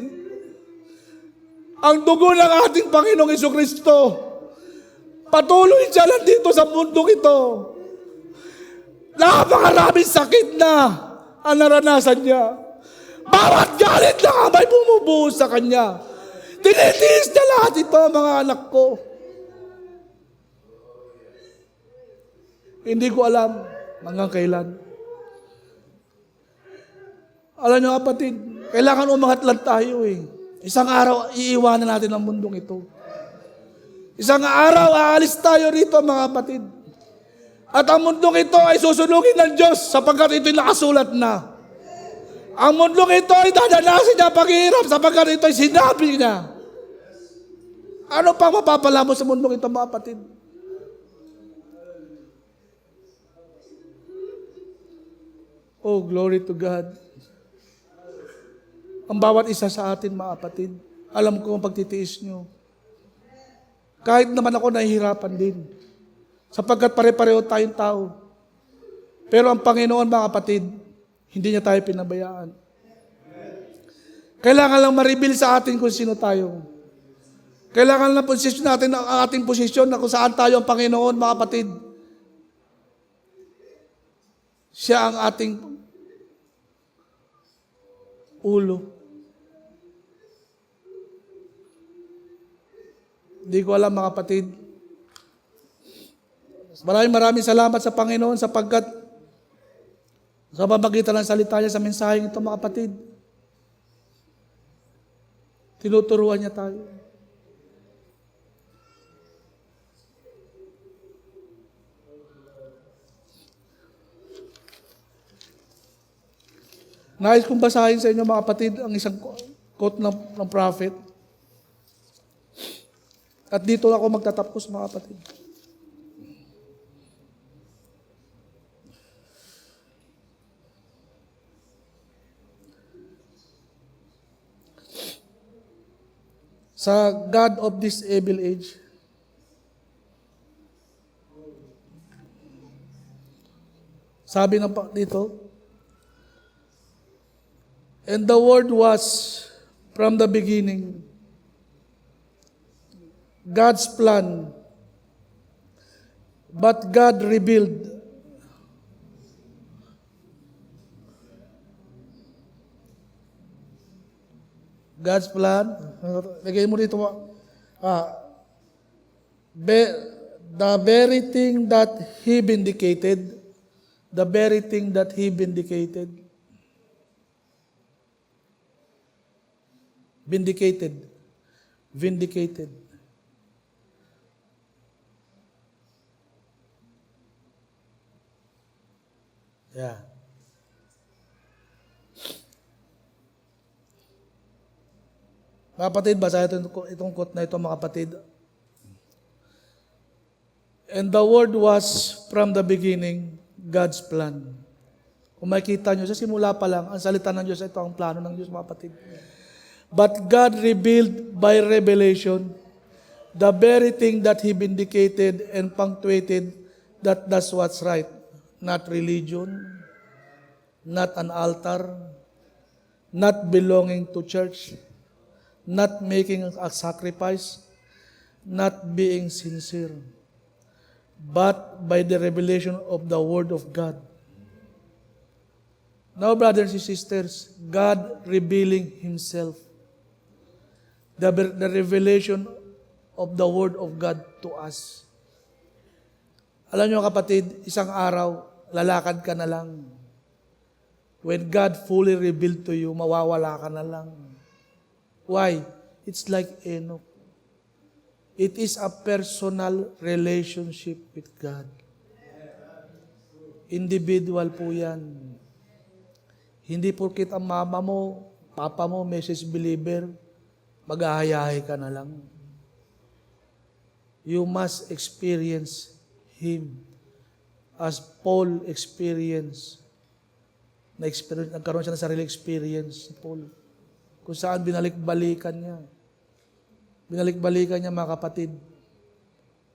ang dugo ng ating Panginoong Jesucristo, patuloy siya lang dito sa mundong ito. Napakaraming sakit na ang naranasan niya. Bawat galit na may bumubuhos sa kanya. Tinitiis niya lahat ito, mga anak ko. Hindi ko alam hanggang kailan. Alam niyo kapatid, kailangan umangat lang tayo eh. Isang araw, iiwanan natin ang mundong ito. Isang araw, aalis tayo rito mga kapatid. At ang mundong ito ay susunugin ng Diyos sapagkat ito'y nakasulat na. Ang mundong ito ay dadanasin niya paghihirap sapagkat ito'y sinabi niya. Ano pang mapapala mo sa mundong ito mga kapatid? Oh, glory to God. Ang bawat isa sa atin, mga kapatid, alam ko ang pagtitiis nyo. Kahit naman ako nahihirapan din. Sapagkat pare-pareho tayong tao. Pero ang Panginoon, mga kapatid, hindi niya tayo pinabayaan. Kailangan lang ma-reveal sa atin kung sino tayo. Kailangan lang posisyon natin ang ating posisyon na kung saan tayo ang Panginoon, mga kapatid. Siya ang ating ulo. Hindi ko alam mga kapatid. Maraming salamat sa Panginoon sapagkat sa pamagitan ng salita niya sa mensaheng ito mga kapatid. Tinuturuan niya tayo. Nais kong basahin sa inyo mga kapatid ang isang quote ng prophet. At dito ako magtatapos mga kapatid. Sa God of this evil age, sabi ng dito, and the Word was from the beginning God's plan, but God revealed God's plan. Lagay mo dito. The very thing that He vindicated. The very thing that He vindicated. Vindicated. Vindicated. Yeah. Mga kapatid, basahin itong quote na ito, mga kapatid. And the Word was from the beginning God's plan. Kung makikita nyo, sa simula pa lang, ang salita ng Diyos, ito ang plano ng Diyos, mga kapatid. But God revealed by revelation the very thing that He vindicated and punctuated that that's what's right. Not religion, not an altar, not belonging to church, not making a sacrifice, not being sincere. but by the revelation of the Word of God. Now, brothers and sisters, God revealing Himself. The revelation of the Word of God to us. Alam nyo kapatid, isang araw, lalakad ka na lang. When God fully revealed to you, mawawala ka na lang. Why? It's like Enoch. It is a personal relationship with God. Individual po yan. Hindi porkit ang mama mo, papa mo, message believer, maghahayahay ka na lang. You must experience Him as Paul experienced. Nagkaroon siya ng sarili experience si Paul. Kung saan binalik-balikan niya. Binalik-balikan niya mga kapatid.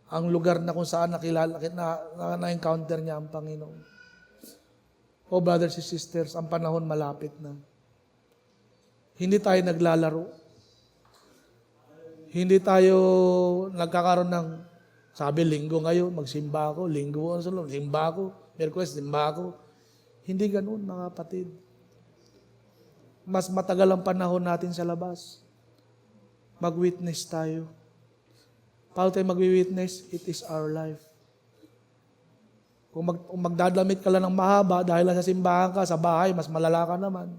Ang lugar na kung saan na-encounter niya ang Panginoon. Oh brothers and sisters, ang panahon malapit na. Hindi tayo naglalaro. Hindi tayo nagkakaroon ng sabi, linggo ngayon, magsimba ako, linggo, simba ako, Miyerkules, simba ako. Hindi ganun, mga kapatid. Mas matagal ang panahon natin sa labas. Mag-witness tayo. Paano tayo mag-witness? It is our life. Kung magdadamit ka lang ng mahaba dahil lang sa simbahan ka, sa bahay, mas malala ka naman.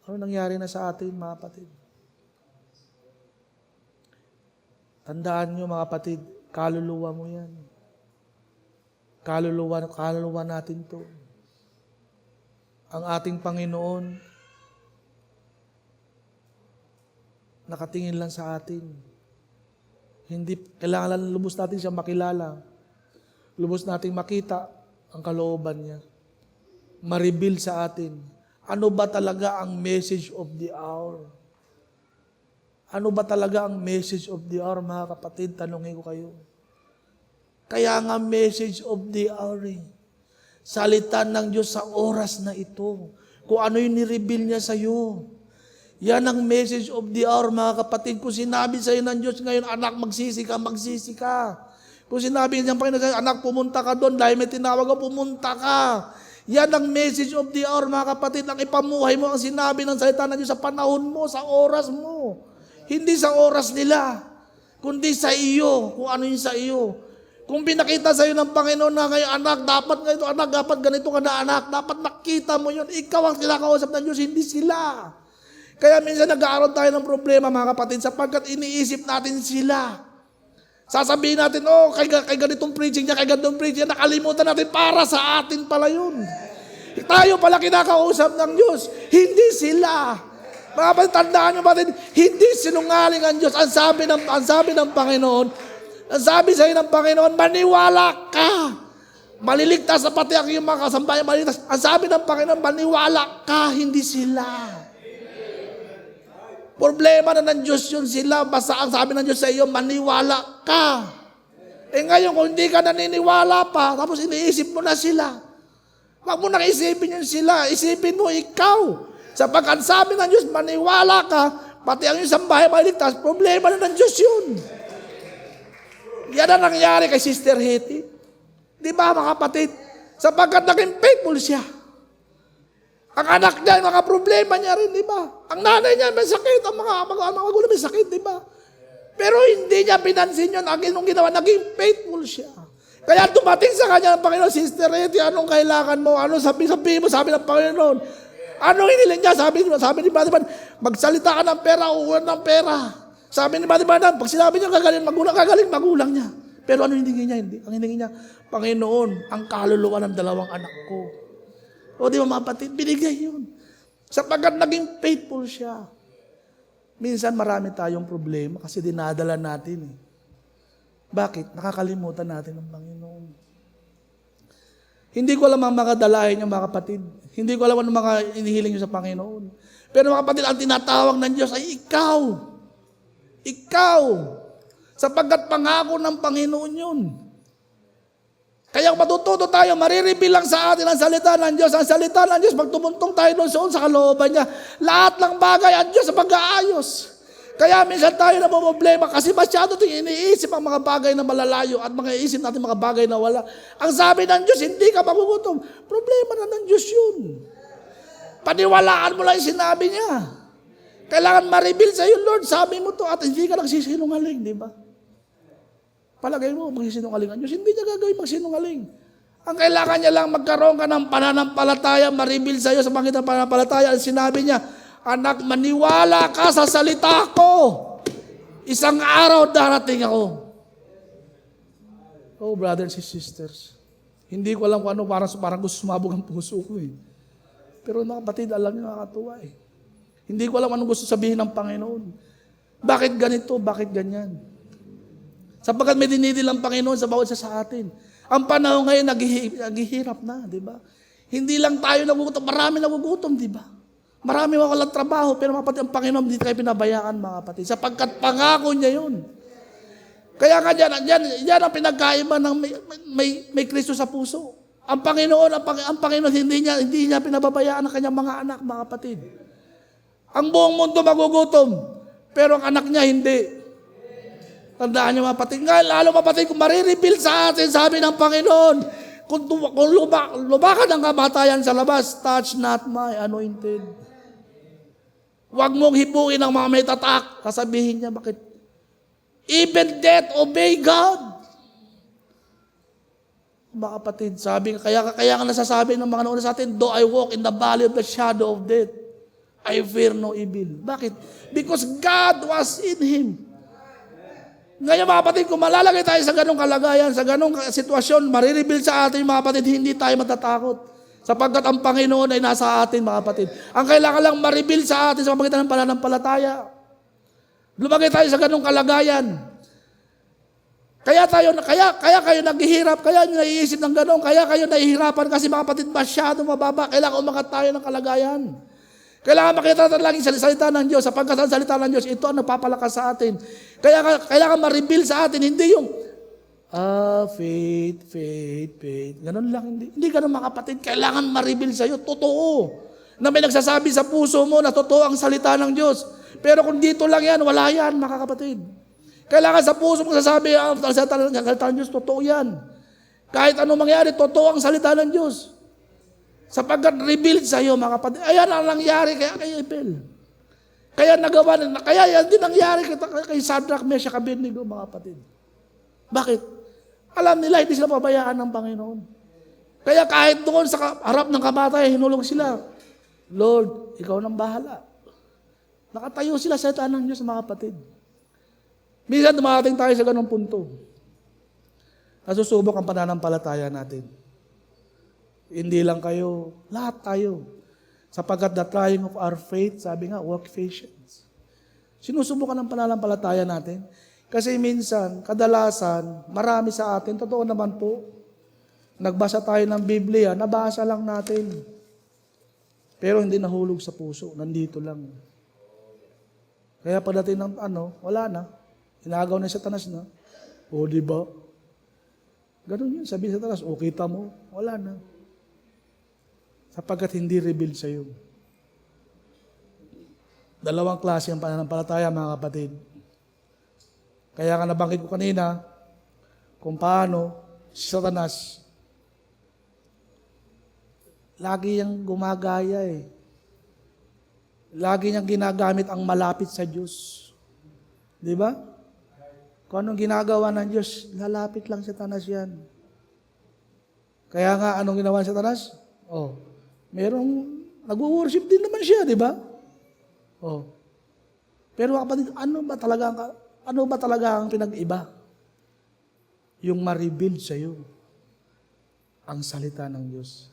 Ano nangyari na sa atin, mga kapatid? Tandaan nyo mga kapatid, kaluluwa mo yan. Kaluluwa natin to. Ang ating Panginoon, nakatingin lang sa atin. Hindi, kailangan lubos natin siya makilala. Lubos natin makita ang kalooban niya. Ma-reveal sa atin. Ano ba talaga ang message of the hour? Ano ba talaga ang message of the hour, mga kapatid? Tanungin ko kayo. Kaya nga message of the hour eh. Salita ng Diyos sa oras na ito. Kung ano yung nireveal niya sa iyo. Yan ang message of the hour, mga kapatid. Kung sinabi sa iyo ng Diyos ngayon, anak, magsisi ka. Kung sinabi niya, Panginoon, anak, pumunta ka doon dahil may tinawag ko, pumunta ka. Yan ang message of the hour, mga kapatid. Ang ipamuhay mo ang sinabi ng salita ng Diyos sa panahon mo, sa oras mo. Hindi sa oras nila, kundi sa iyo, kung ano yung sa iyo. Kung pinakita sa iyo ng Panginoon na ngayon, anak, dapat ganito ka na anak, dapat nakita mo yun. Ikaw ang kinakausap ng Diyos, hindi sila. Kaya minsan nag-aaroon tayo ng problema, mga kapatid, sapagkat iniisip natin sila. Sasabihin natin, kay ganitong preaching niya, nakalimutan natin, para sa atin pala yun. Tayo pala kinakausap ng Diyos, hindi sila. Mga kapatid, tandaan nyo ba din, hindi sinungaling ang Diyos. Ang sabi ng Panginoon, ang sabi sa iyo ng Panginoon, maniwala ka. Maliligtas sa pati ang iyong mga kasambayan, maliligtas. Ang sabi ng Panginoon, maniwala ka, hindi sila. Problema na ng Diyos yun sila. Basta ang sabi ng Diyos sa iyo, maniwala ka. Ngayon, kung hindi ka naniniwala pa, tapos iniisip mo na sila. Wag mo nang isipin yun sila. Isipin mo ikaw. Sapagkat sabi ng Diyos, maniwala ka, pati ang iyong sambahay maliligtas, problema na ng Diyos yun. Yan ang nangyari kay Sister Hetty. Di ba, mga kapatid? Sapagkat naging faithful siya. Ang anak niya, mga problema niya rin, di ba? Ang nanay niya may sakit, ang mga magulang may sakit, di ba? Pero hindi niya pinansin yun. Ang ginawa, naging faithful siya. Kaya dumating sa kanya ng Panginoon, Sister Hetty, anong kailangan mo? Ano sabi mo, sabi ng Panginoon? Anong hiniling niya? Sabi ni Brother Van, magsalita ka ng pera, uuwan ng pera. Sabi ni Brother Van, pag sinabi niya gagaling magulang niya. Pero ano hiningi niya? Ang hiningi niya, Panginoon, ang kaluluwa ng dalawang anak ko. O di ba mga kapatid, binigay yun. Sapagkat naging faithful siya. Minsan marami tayong problema kasi dinadala natin eh. Bakit? Nakakalimutan natin ang Panginoon. Hindi ko alam ang mga dalahin niyo, mga kapatid. Hindi ko alam ang mga inihiling niyo sa Panginoon. Pero mga kapatid, ang tinatawag ng Diyos ay ikaw. Ikaw. Sapagkat pangako ng Panginoon yun. Kaya matututo tayo, marireveal lang sa atin ang salita ng Diyos. Ang salita ng Diyos, pag tumuntong tayo doon sa kalooban niya, lahat ng bagay ang Diyos sa pag-aayos. Kaya minsan tayo na problema kasi masyado itong iniisip ang mga bagay na malalayo at mga iisip natin mga bagay na wala. Ang sabi ng Diyos, hindi ka magugutom. Problema na ng Diyos yun. Paniwalaan mo lang yung sinabi niya. Kailangan ma-reveal sa iyo, Lord, sabi mo to at hindi ka nagsisinungaling, di ba? Palagay mo, magsisinungaling ang Diyos. Hindi niya gagawin magsinungaling. Ang kailangan niya lang magkaroon ka ng pananampalataya, ma-reveal sa iyo sa pangitan ng pananampalataya. Ang sinabi niya, anak, maniwala ka sa salita ko. Isang araw darating ako. Oh, brothers and sisters. Hindi ko alam kung ano, parang gusto sumabog ang puso ko eh. Pero mga kapatid, alam niyo, nakakatuwa eh. Hindi ko alam anong gusto sabihin ng Panginoon. Bakit ganito? Bakit ganyan? Sapagkat may dinidil ang Panginoon sa bawat isa sa atin. Ang panahon ngayon, naghihirap na, di ba? Hindi lang tayo nagugutom, marami nagugutom, di ba? Marami walang trabaho, pero mga kapatid, ang Panginoon hindi tayo pinabayaan, mga kapatid. Sapagkat pangako niya yun. Kaya nga yan ang pinagkaiba ng may Kristo sa puso. Ang Panginoon, hindi niya pinababayaan ang kanyang mga anak, mga kapatid. Ang buong mundo magugutom, pero ang anak niya hindi. Tandaan niyo mga kapatid. Lalo mga kapatid, kung marireveal sa atin, sabi ng Panginoon, kung lumakan ang kamatayan sa labas, touch not my anointed. Huwag mong hipuin ang mga may tatak. Sasabihin niya, bakit? Even death, obey God. Mga kapatid, kaya nga nasasabi ng mga nauna sa atin, though I walk in the valley of the shadow of death, I fear no evil. Bakit? Because God was in him. Ngayon mga kapatid, kung malalagay tayo sa ganong kalagayan, sa ganong sitwasyon, marireveal sa atin mga kapatid, hindi tayo matatakot. Sapagkat ang Panginoon ay nasa atin mga kapatid. Ang kailangan lang ma-reveal sa atin sa pamagitan ng pananampalataya. Lumagay tayo sa ganong kalagayan. Kaya kayo naghihirap, kaya nyo naiisip ng ganon, kaya kayo nahihirapan kasi mga kapatid masyado mababa. Kailangan umangat tayo ng kalagayan. Kailangan makita natin lagi sa salita ng Diyos. Sapagkat ang salita ng Diyos, ito ang nagpapalakas sa atin. Kaya kailangan ma-reveal sa atin, hindi yung faith. Ganon lang, hindi ganon mga kapatid. Kailangan ma-reveal sa iyo, totoo. Na may nagsasabi sa puso mo na totoo ang salita ng Diyos. Pero kung dito lang yan, wala yan mga kapatid. Kailangan sa puso mo sasabi, ang salita ng Diyos, totoo yan. Kahit anong mangyari, totoo ang salita ng Diyos. Sapagkat revealed sa iyo mga kapatid. Ayan ang nangyari kay Abel. Kaya yan din nangyari kay Shadrach, Meshach, Abednego mga kapatid. Bakit? Alam nila, hindi sila pabayaan ng Panginoon. Kaya kahit doon sa harap ng kamatayan, hinulog sila. Lord, ikaw nang bahala. Nakatayo sila sa salita ng Diyos mga kapatid. Minsan dumarating tayo sa ganong punto. Nasusubok ang pananampalataya natin. Hindi lang kayo, lahat tayo. Sapagkat the trying of our faith, sabi nga, work patience. Sinusubukan ang pananampalataya natin. Kasi minsan, kadalasan, marami sa atin, totoo naman po, nagbasa tayo ng Biblia, nabasa lang natin. Pero hindi nahulog sa puso, nandito lang. Kaya pagdating ng wala na. Inagaw na Satanas na. O, di ba? Ganun yun, sabi sa Satanas, o kita mo, wala na. Sapagkat hindi revealed sa iyo. Dalawang klase ang pananampalataya, mga kapatid. Kaya nga nabanggit ko kanina, kung paano si Satanas, lagi niyang gumagaya eh. Lagi niyang ginagamit ang malapit sa Diyos. Di ba? Kung anong ginagawa ng Diyos, lalapit lang si Satanas yan. Kaya nga, anong ginawa si Satanas? Merong nag-worship din naman siya, di ba? Pero kapatid, ano ba talaga ang pinag-iba? Yung ma-reveal sa iyo ang salita ng Diyos.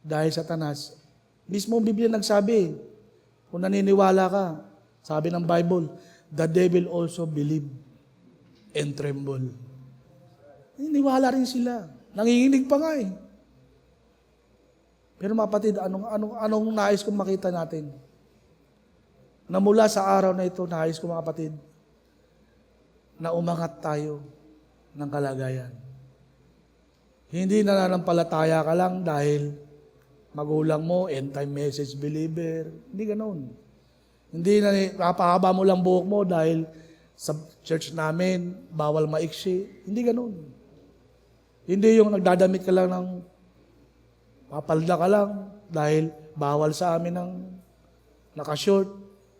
Dahil Satanas, mismo ang Biblia nagsabi, kung naniniwala ka, sabi ng Bible, the devil also believe and tremble. Naniniwala rin sila. Nanginginig pa nga eh. Pero mga kapatid, anong nais kong makita natin? Na mula sa araw na ito, nais ko mga kapatid, na umangat tayo ng kalagayan. Hindi nananampalataya ka lang dahil magulang mo, end-time message believer. Hindi ganoon. Hindi na napahaba mo lang buhok mo dahil sa church namin, bawal maiksi. Hindi ganun. Hindi yung nagdadamit ka lang ng papalda ka lang dahil bawal sa amin ng nakashort,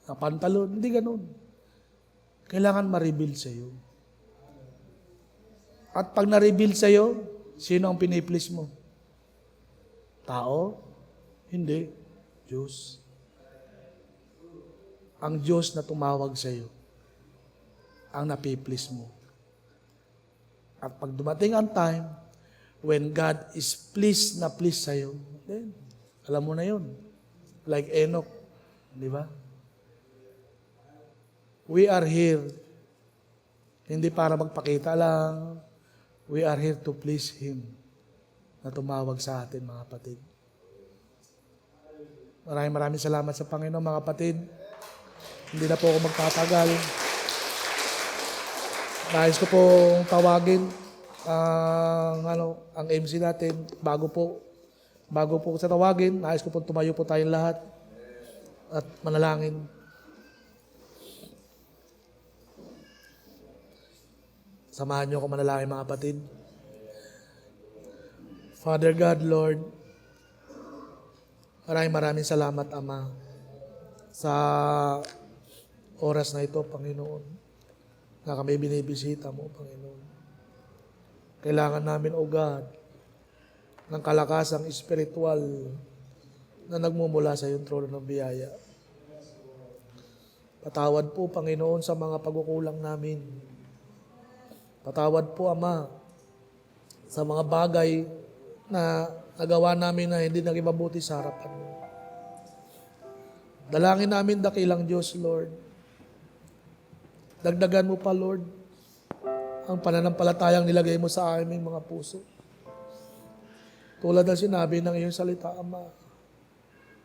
na pantalon. Hindi ganun. Kailangan ma-reveal sa'yo. At pag na-reveal sa'yo, sino ang piniplease mo? Tao? Hindi. Diyos. Ang Diyos na tumawag sa'yo ang napiplease mo. At pag dumating ang time, when God is pleased na pleased sa'yo, then, alam mo na yun. Like Enoch. Di ba? We are here. Hindi para magpakita lang. We are here to please Him na tumawag sa atin, mga kapatid. Maraming salamat sa Panginoon, mga kapatid. Hindi na po ako magtatagal. Nais ko po tawagin ang MC natin. Bago po sa tawagin, nais ko po tumayo po tayong lahat at manalangin. Samahan niyo ako manalangin, mga kapatid. Father God, Lord, maraming salamat, Ama, sa oras na ito, Panginoon, na kami binibisita mo, Panginoon. Kailangan namin, O God, ng kalakasang espiritual na nagmumula sa iyong trono ng biyaya. Patawad po, Panginoon, sa mga pagkukulang namin. Patawad po, Ama, sa mga bagay na nagawa namin na hindi naging mabuti sa harapan mo. Dalangin namin, dakilang Diyos, Lord. Dagdagan mo pa, Lord, ang pananampalatayang nilagay mo sa aming mga puso. Tulad ng sinabi ng iyong salita, Ama,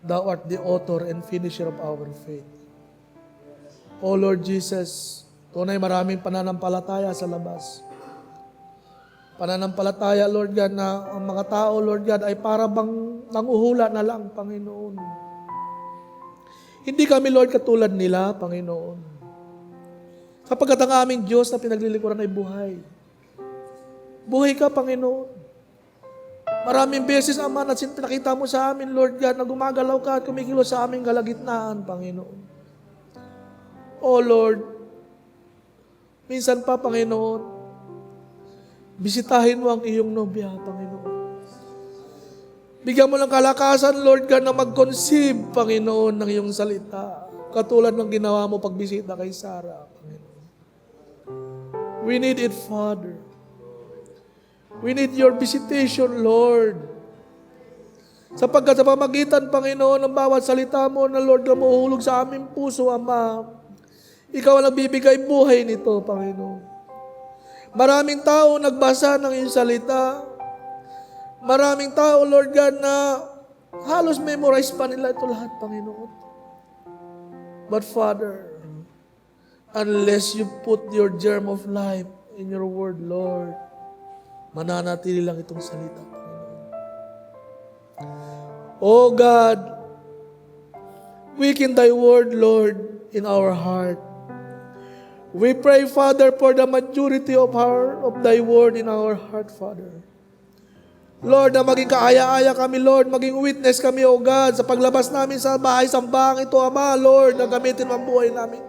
Thou art the author and finisher of our faith. O Lord Jesus, tunay maraming pananampalataya sa labas. Pananampalataya, Lord God, na ang mga tao, Lord God, ay para bang nanguhula na lang, Panginoon. Hindi kami, Lord, katulad nila, Panginoon. Sapagkat ang aming Diyos na pinaglilikuran ay buhay. Buhay ka, Panginoon. Maraming beses, Ama, na pinakita mo sa amin, Lord God, na gumagalaw ka at kumikilos sa aming kalagitnaan, Panginoon. O Lord, minsan pa, Panginoon, bisitahin mo ang iyong nobya, Panginoon. Bigyan mo ng kalakasan, Lord God, na mag-conceive, Panginoon, ng iyong salita. Katulad ng ginawa mo pagbisita kay Sarah, Panginoon. We need it, Father. We need your visitation, Lord. Sapagkat sa pamagitan, Panginoon, ng bawat salita mo na, Lord, na mahuhulog sa aming puso, Ama, ikaw ang nagbibigay buhay nito, Panginoon. Maraming tao nagbasa ng iyong salita. Maraming tao, Lord God, na halos memorize pa nila ito lahat, Panginoon. But Father, unless you put your germ of life in your word, Lord, mananatili lang itong salita, Panginoon. Oh God, weaken thy word, Lord, in our heart. We pray, Father, for the maturity of thy word in our heart, Father. Lord, na maging kaaya-aya kami, Lord, maging witness kami, O God, sa paglabas namin sa bahay-sambahang ito, Ama, Lord, na gamitin ang buhay namin.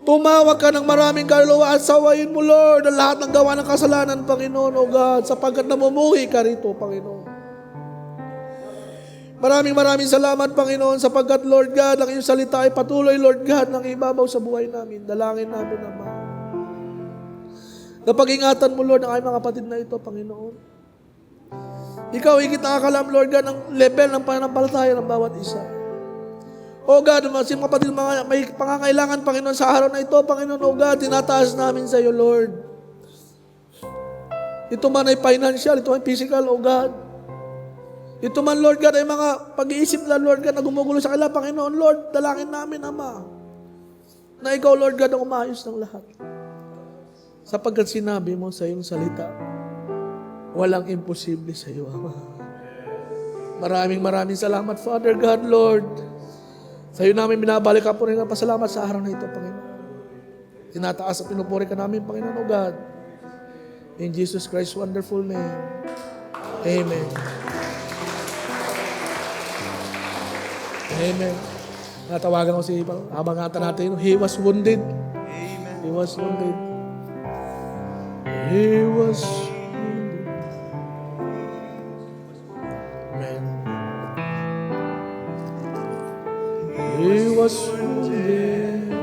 Tumawag ka ng maraming kaluluwa at sawayin mo, Lord, ang lahat ng gawa ng kasalanan, Panginoon, O God, sapagkat namumuhi ka rito, Panginoon. Maraming salamat, Panginoon, sapagkat, Lord God, ang iyong salita ay patuloy, Lord God, ng ibabaw sa buhay namin. Dalangin namin, Ama. Napag-ingatan mo, Lord, ang aming mga kapatid na ito, Panginoon. Ikaw, higit nakakalam, Lord God, ng level ng pananampalataya ng bawat isa. O God, mga kapatid, may pangangailangan, Panginoon, sa araw na ito, Panginoon, O God, tinataas namin sa iyo, Lord. Ito man ay financial, ito ay physical, O God. Ito man, Lord God, ay mga pag-iisip na, Lord God, na gumugulo sa kanila, Panginoon, Lord, dalangin namin, Ama, na ikaw, Lord God, ang umayos ng lahat. Sapagkat sinabi mo sa iyong salita, walang imposible sa iyo, Ama. Maraming salamat, Father God, Lord, Sa iyo namin binabalik ka po rin ang pasalamat sa araw na ito, Panginoon. Tinataas at pinupuri ka namin, Panginoon, O God. In Jesus Christ's wonderful name. Amen. Amen. Natawagan ko si habang natin, he was wounded. Amen. He was wounded. He was wounded. Amen. He was wounded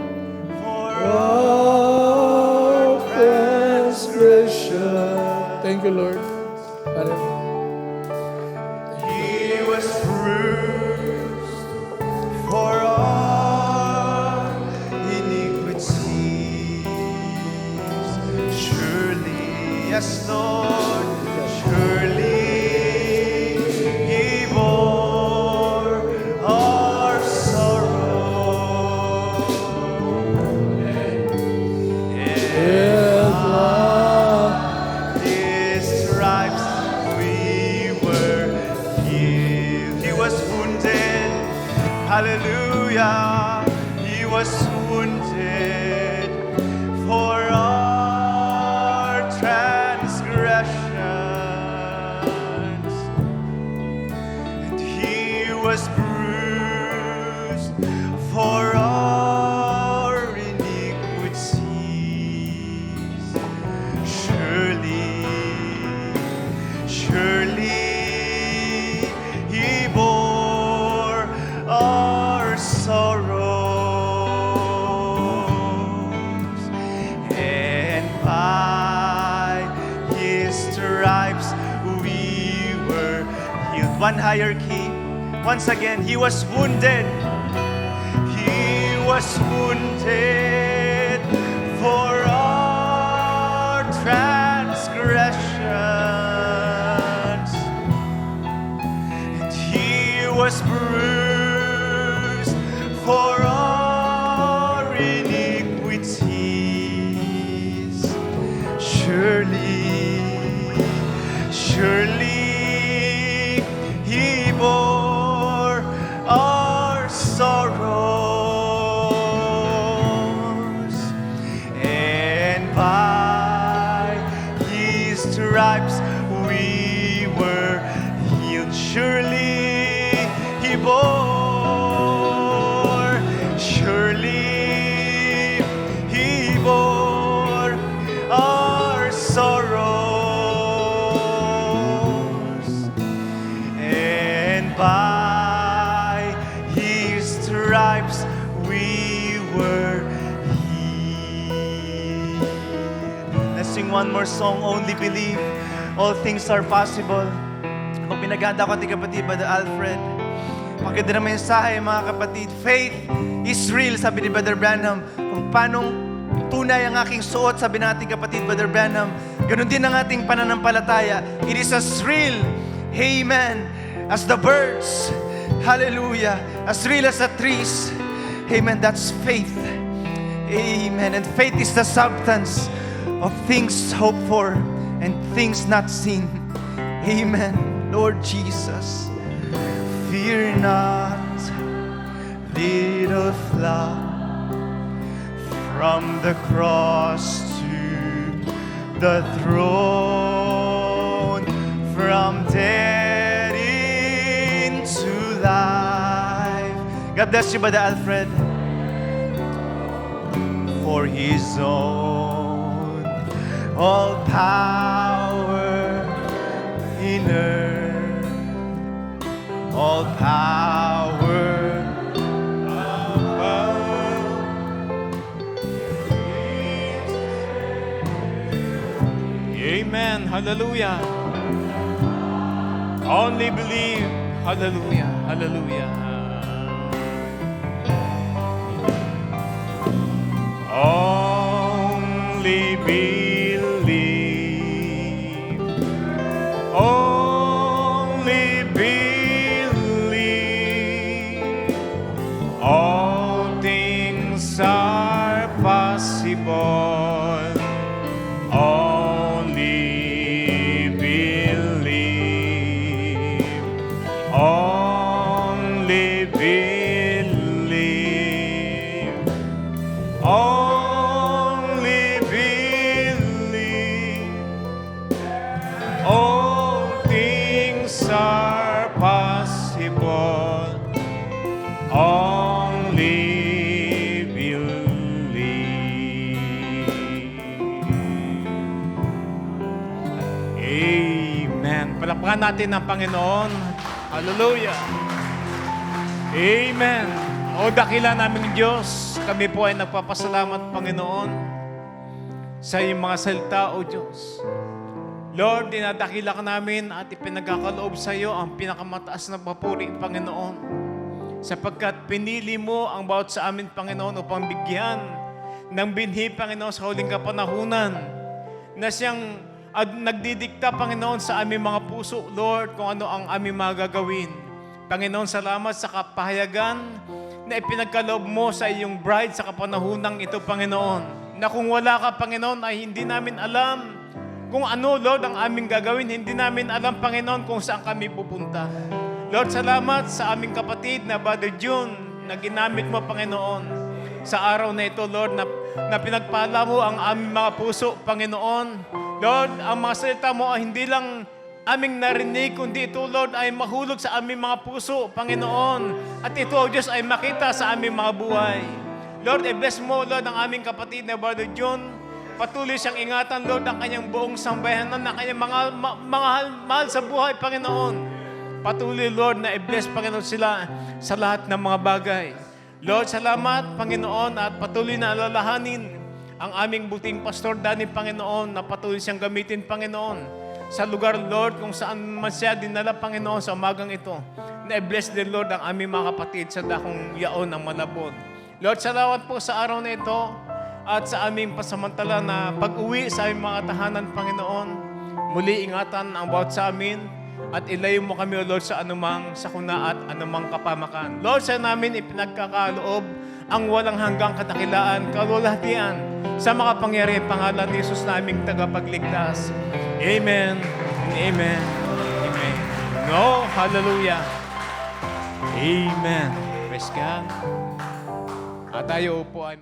For our transgression. Thank you, Lord. He was bruised for our iniquities. Surely, yes, Lord, surely He bore our sorrow. And by His stripes we were healed. He was wounded. Hallelujah. He was wounded for our transgressions, and He was bruised for our iniquities. Surely, surely He bore our sorrows, and by His stripes we were healed. One higher key. Once again, He was wounded. He was wounded for our transgressions, and He was bruised for our iniquities. Surely, surely He bore our sorrows, and by His stripes we were healed. Surely He bore, surely He bore our sorrows, and by His stripes we were healed. Let's sing one more song, Only Believe. All things are possible. Kung pinaganda ko ating kapatid, Brother Alfred, maganda na mensahe, mga kapatid. Faith is real, sabi ni Brother Branham. Kung paanong tunay ang aking suot, sabi ng ating kapatid, Brother Branham, ganun din ang ating pananampalataya. It is as real, amen, as the birds, hallelujah, as real as the trees, amen. That's faith, amen. And faith is the substance of things hoped for and things not seen, amen. Lord Jesus, fear not, little flock, from the cross to the throne, from death into life. God bless you, Brother Alfred. For His own all power in earth, all power above. Amen. Hallelujah. Only believe. Hallelujah. Hallelujah. Only believe. Only believe. All things are possible. Only believe. Only believe. Palakpakan natin ang Panginoon. Hallelujah. Amen. O dakila naming Diyos, kami po ay nagpapasalamat, Panginoon, sa iyong mga salita, O Diyos. Lord, dinadakila ka namin at ipinagkakaloob sa iyo ang pinakamataas na papuri, Panginoon. Sapagkat pinili mo ang bawat sa amin, Panginoon, upang bigyan ng binhi, Panginoon, sa huling kapanahunan na siyang nagdidikta, Panginoon, sa aming mga puso, Lord, kung ano ang aming mga gagawin. Panginoon, salamat sa kapahayagan na ipinagkaloob mo sa iyong bride sa kapanahunang ito, Panginoon. Na kung wala ka, Panginoon, ay hindi namin alam kung ano, Lord, ang aming gagawin. Hindi namin alam, Panginoon, kung saan kami pupunta. Lord, salamat sa aming kapatid na Brother June na ginamit mo, Panginoon, sa araw na ito, Lord, na pinagpala mo ang aming mga puso, Panginoon. Lord, ang mga salita mo ay hindi lang aming narinig, kundi ito, Lord, ay mahulog sa aming mga puso, Panginoon. At ito, O Diyos, ay makita sa aming mga buhay. Lord, i-bless mo, Lord, ang aming kapatid na Brother June. Patuloy siyang ingatan, Lord, ang kanyang buong sambayanan, ang kanyang mga mahal sa buhay, Panginoon. Patuloy, Lord, na i-bless, Panginoon, sila sa lahat ng mga bagay. Lord, salamat, Panginoon, at patuloy na alalahanin ang aming buting pastor, Danny, Panginoon, na patuloy siyang gamitin, Panginoon, sa lugar, Lord, kung saan man siya dinala, Panginoon, sa umagang ito. Na i-bless din, Lord, ang aming mga kapatid sa dakong yaon ng Malabon. Lord, salamat po sa araw na ito at sa aming pasamantala na pag-uwi sa aming mga tahanan, Panginoon. Muli ingatan ang bawat sa amin at ilayo mo kami, O Lord, sa anumang sakuna at anumang kapamakan. Lord, sa namin ipinagkakaloob ang walang hanggang kadakilaan, kalulahatian sa makapangyarihang pangalan ni Jesus na aming tagapagligtas. Amen and amen. Amen. No, hallelujah. Amen. Praise God. At tayo po ay